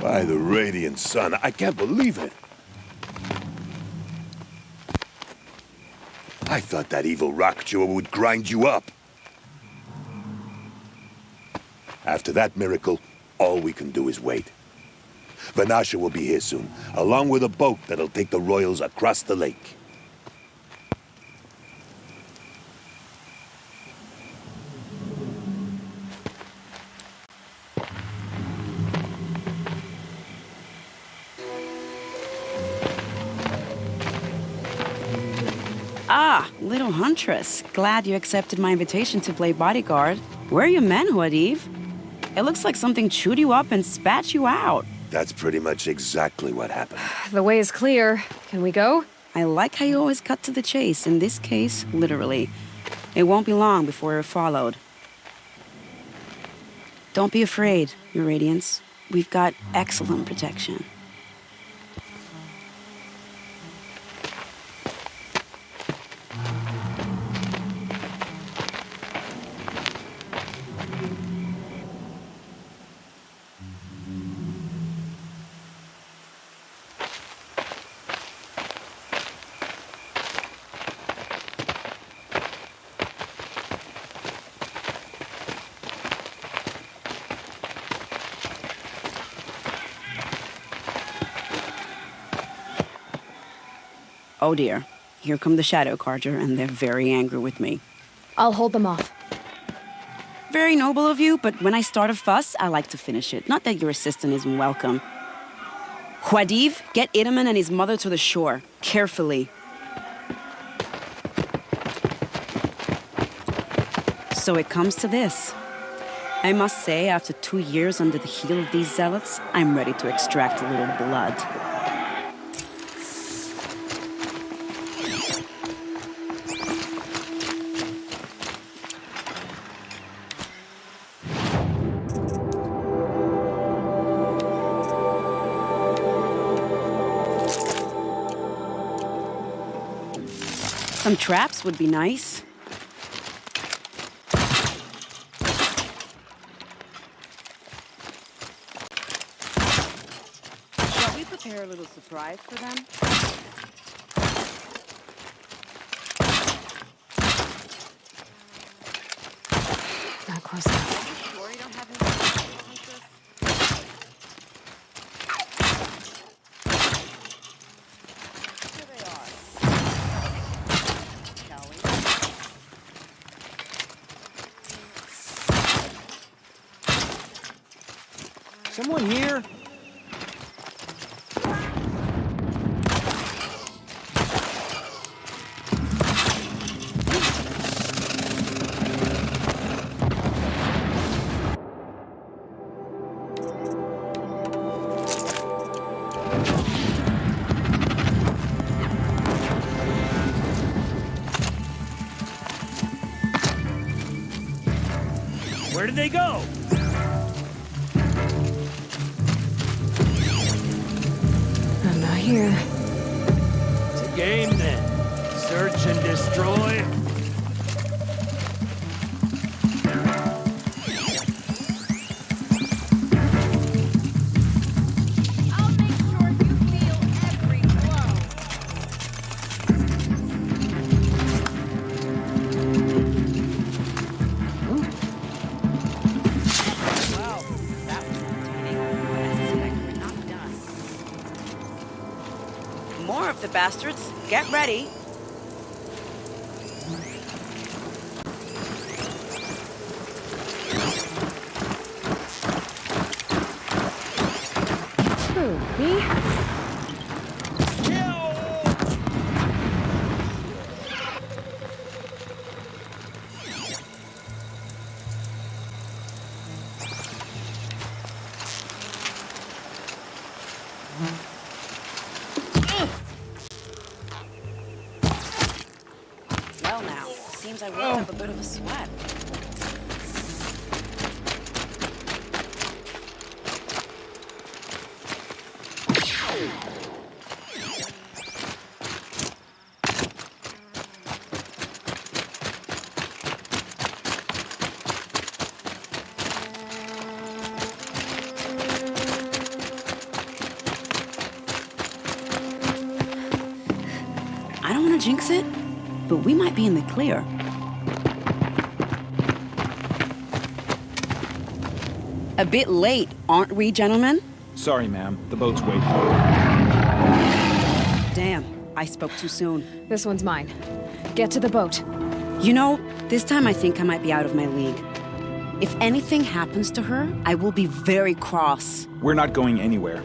By the radiant sun, I can't believe it. I thought that evil rock chewer would grind you up. After that miracle, all we can do is wait. Vanasha will be here soon, along with a boat that'll take the royals across the lake. Ah, little huntress. Glad you accepted my invitation to play bodyguard. Where are your men, Huadiv? It looks like something chewed you up and spat you out. That's pretty much exactly what happened. The way is clear. Can we go? I like how you always cut to the chase. In this case, literally. It won't be long before we're followed. Don't be afraid, Your Radiance. We've got excellent protection. Oh dear, here come the Shadow Carja, and they're very angry with me. I'll hold them off. Very noble of you, but when I start a fuss, I like to finish it. Not that your assistant isn't welcome. Huadiv, get Itaman and his mother to the shore. Carefully. So it comes to this. I must say, after 2 years under the heel of these zealots, I'm ready to extract a little blood. Some traps would be nice. Shall we prepare a little surprise for them? Not close enough. Are you sure you don't have any like this? Here they are. Shall we? Someone here? Where did they go? I'm not here. It's a game then. Search and destroy. I'll make sure you feel every blow. Wow, that was entertaining. I suspect we're not done. More of the bastards. Get ready. Who, me? Well now, seems I worked up a bit of a sweat. want to jinx it, but we might be in the clear. A bit late, aren't we, gentlemen? Sorry, ma'am. The boat's waiting. Damn, I spoke too soon. This one's mine. Get to the boat. You know, this time I think I might be out of my league. If anything happens to her, I will be very cross. We're not going anywhere.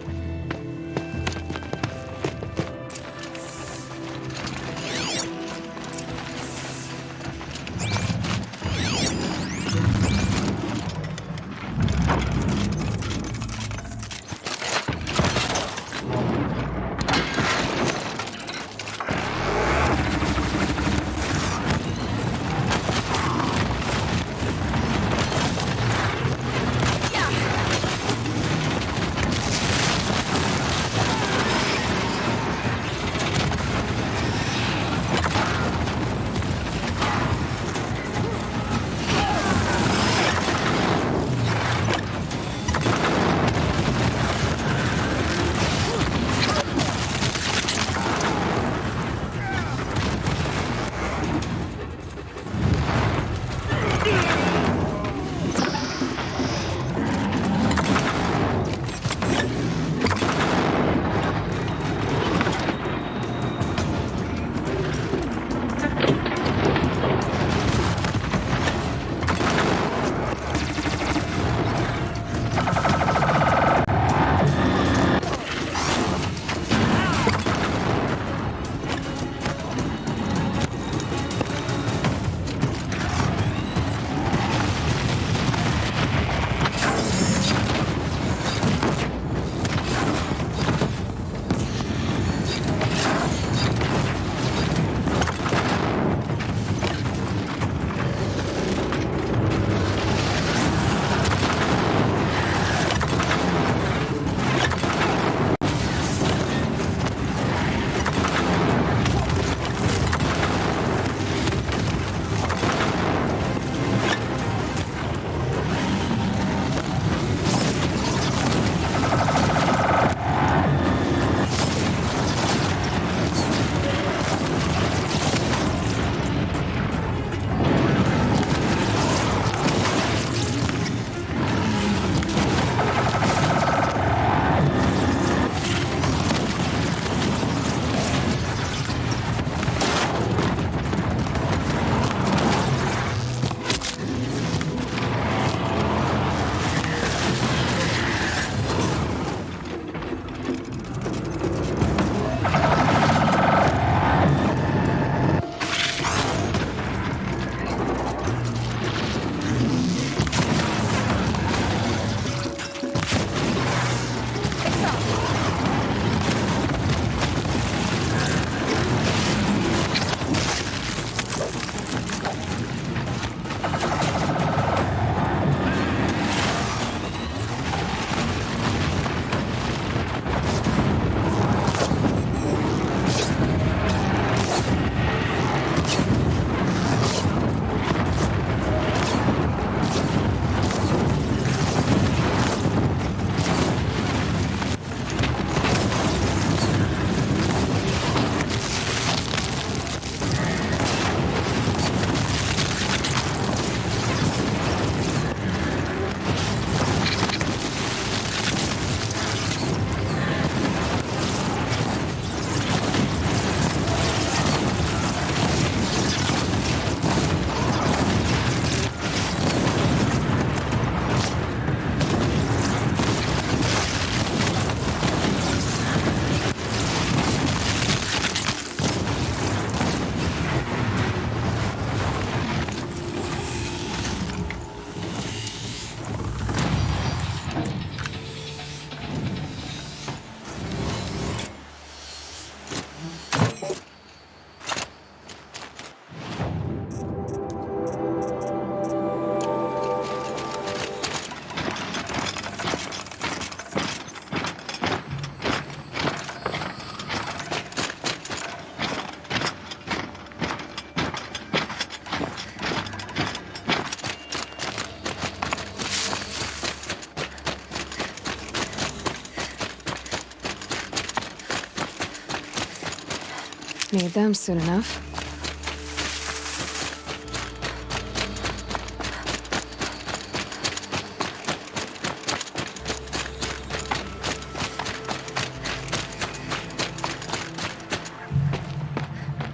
Need them soon enough.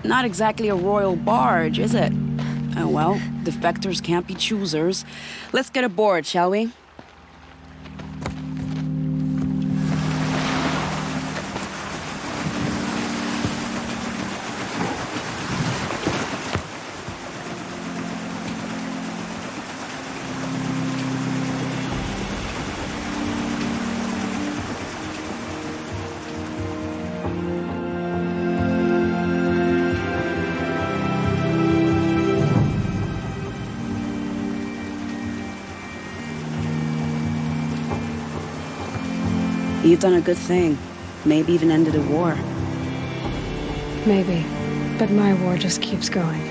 Not exactly a royal barge, is it? Oh well, defectors can't be choosers. Let's get aboard, shall we? You've done a good thing. Maybe even ended a war. Maybe. But my war just keeps going.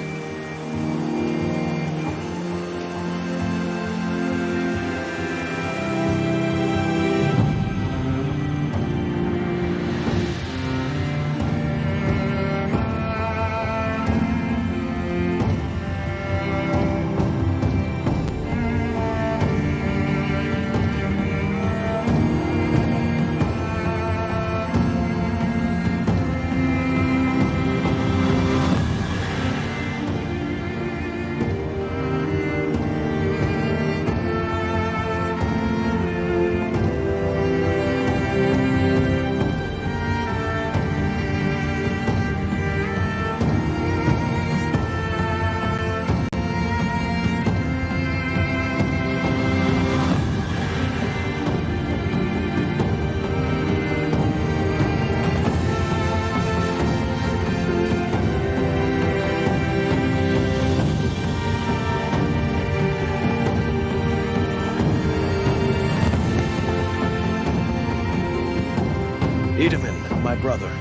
Itamen, my brother,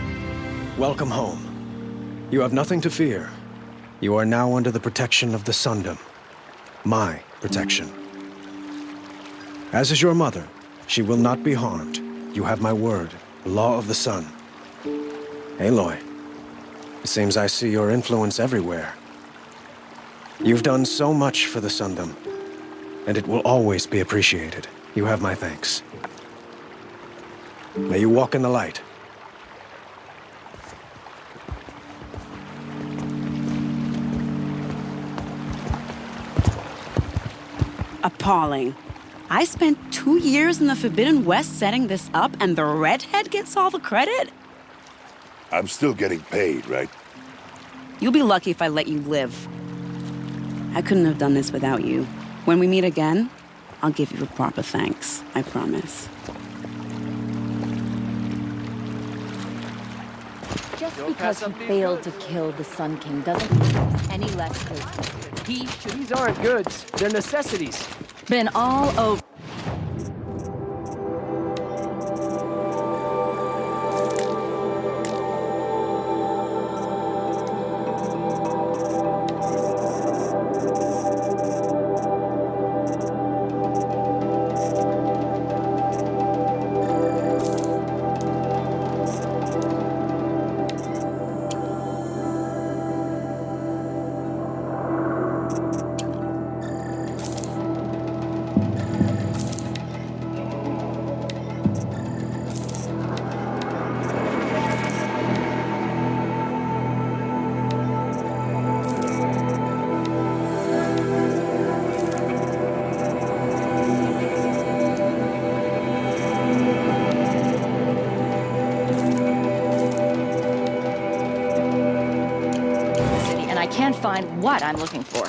welcome home. You have nothing to fear. You are now under the protection of the Sundom. My protection. As is your mother, she will not be harmed. You have my word, the law of the sun. Aloy, it seems I see your influence everywhere. You've done so much for the Sundom, and it will always be appreciated. You have my thanks. May you walk in the light. Appalling. I spent 2 years in the Forbidden West setting this up, and the redhead gets all the credit? I'm still getting paid, right? You'll be lucky if I let you live. I couldn't have done this without you. When we meet again, I'll give you a proper thanks, I promise. Just because he failed to kill the Sun King doesn't make him any less guilty. These aren't goods. They're necessities. Been all over. I can't find what I'm looking for.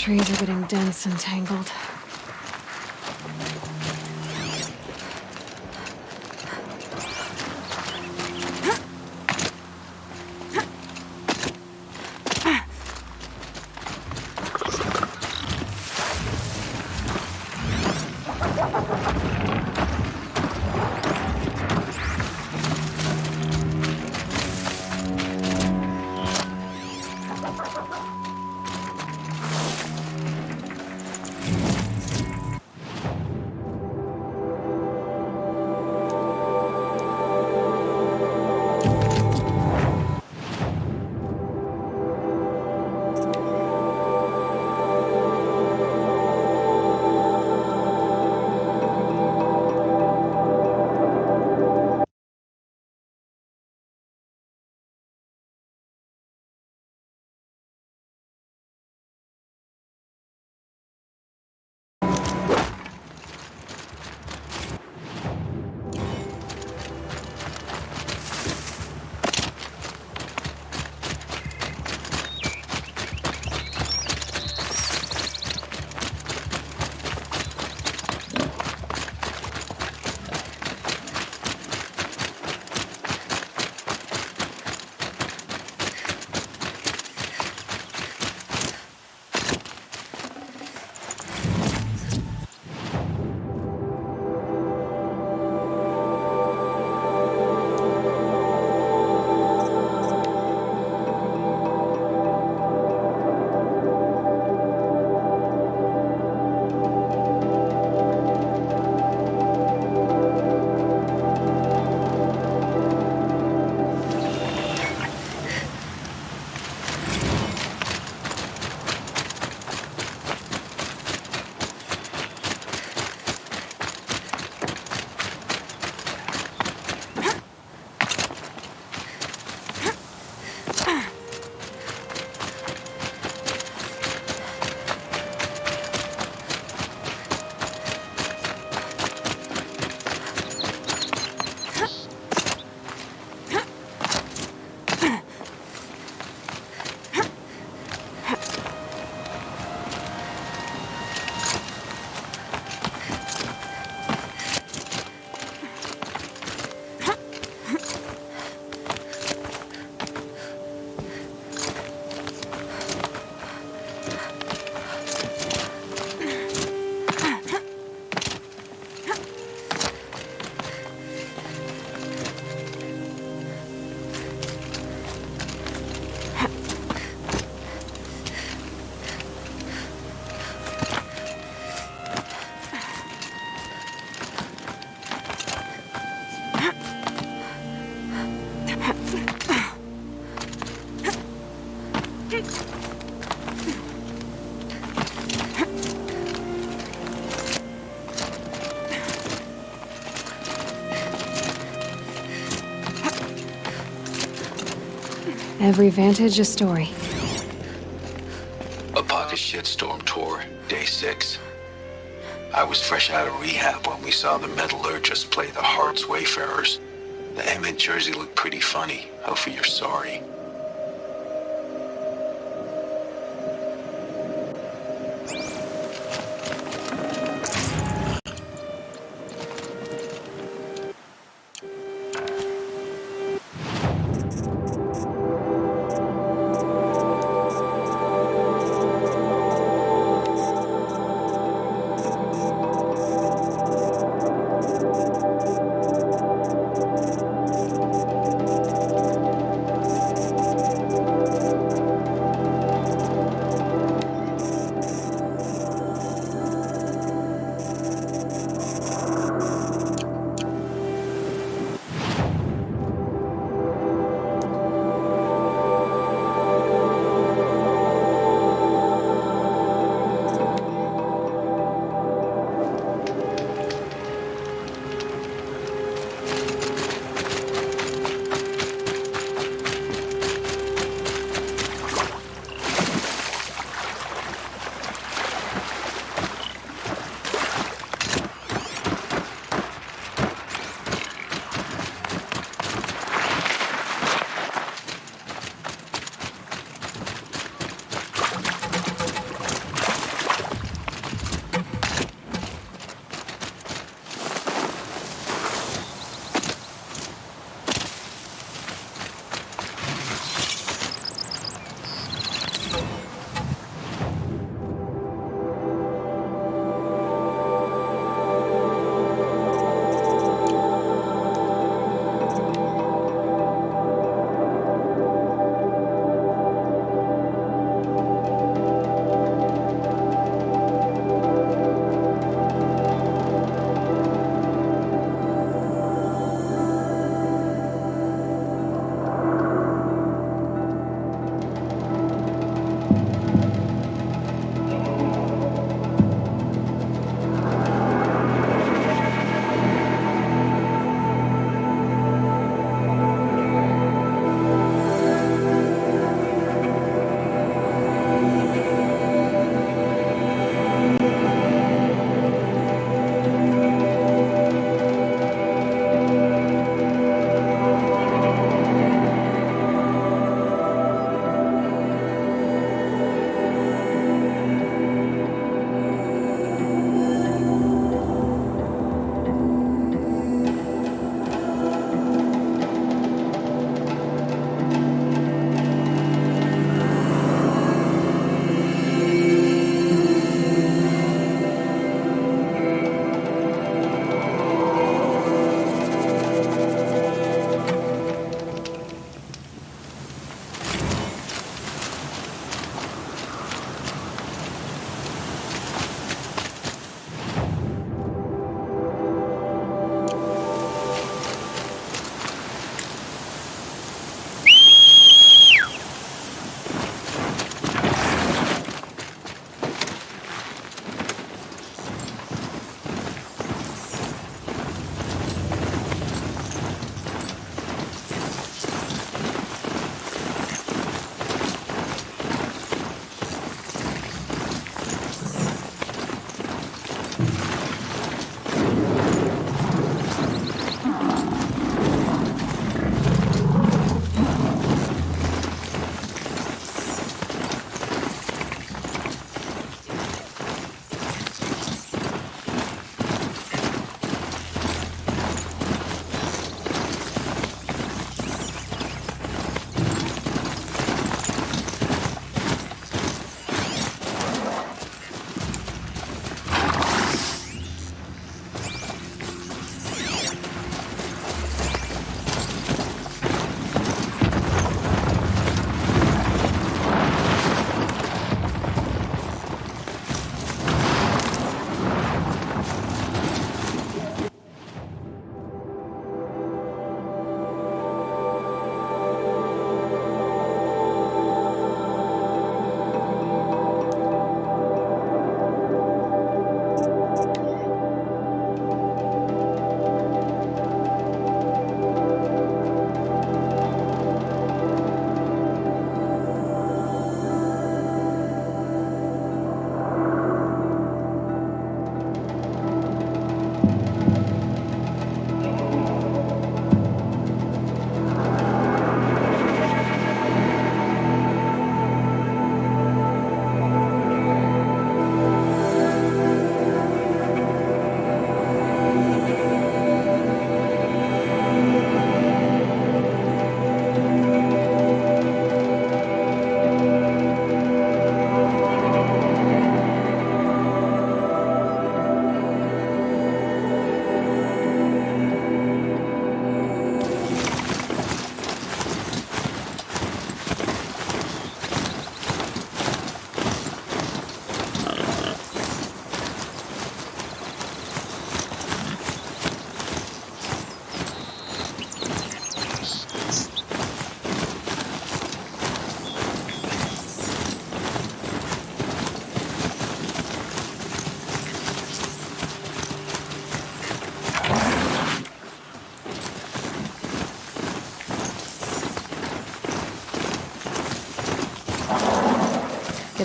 Trees are getting dense and tangled. Every vantage a story. Apocalypse Shitstorm Tour, Day 6. I was fresh out of rehab when we saw the Metallurgists play the Hearts Wayfarers. The M jersey looked pretty funny. Hopefully you're sorry.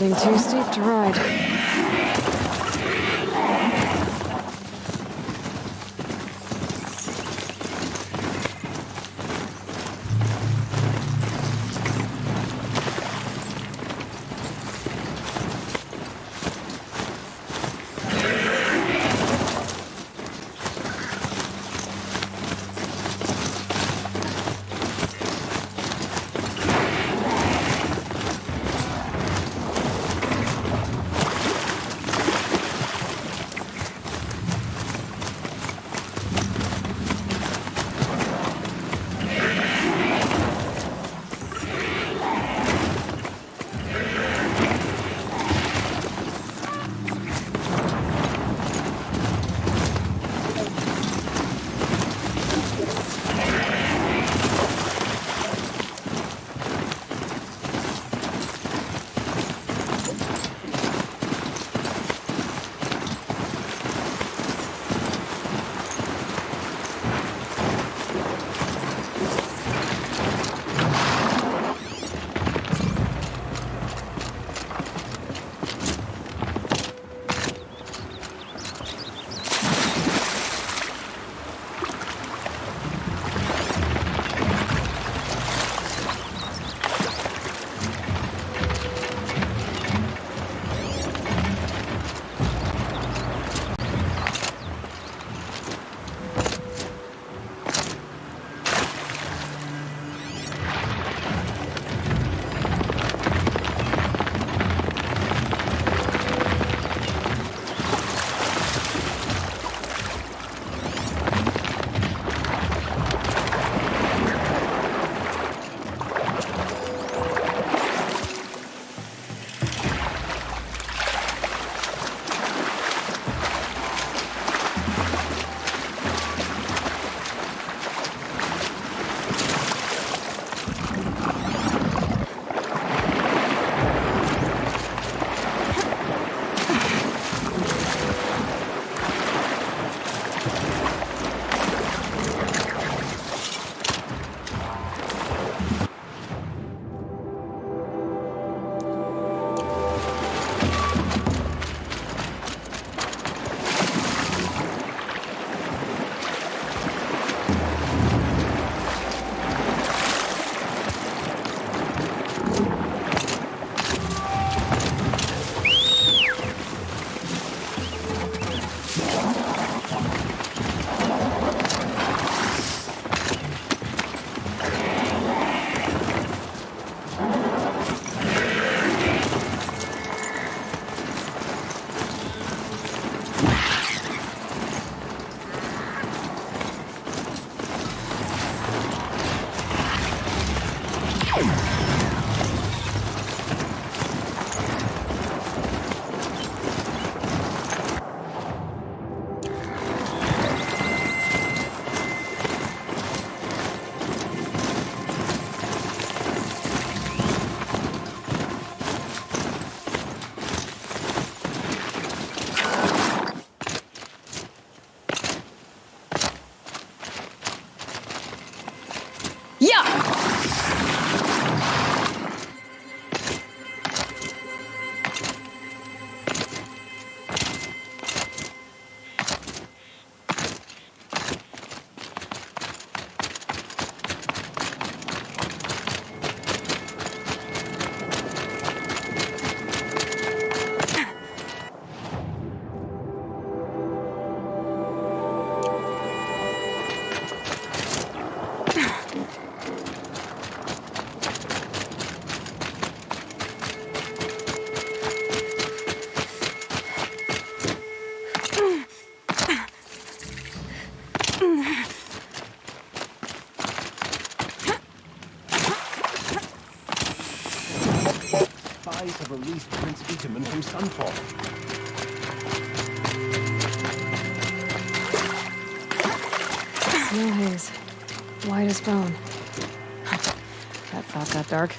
Getting too steep to ride. Spies have released Prince Itaman from Sunfall. No haze. White as bone. That thought got dark.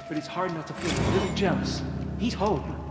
but it's hard not to feel a little jealous. He's home.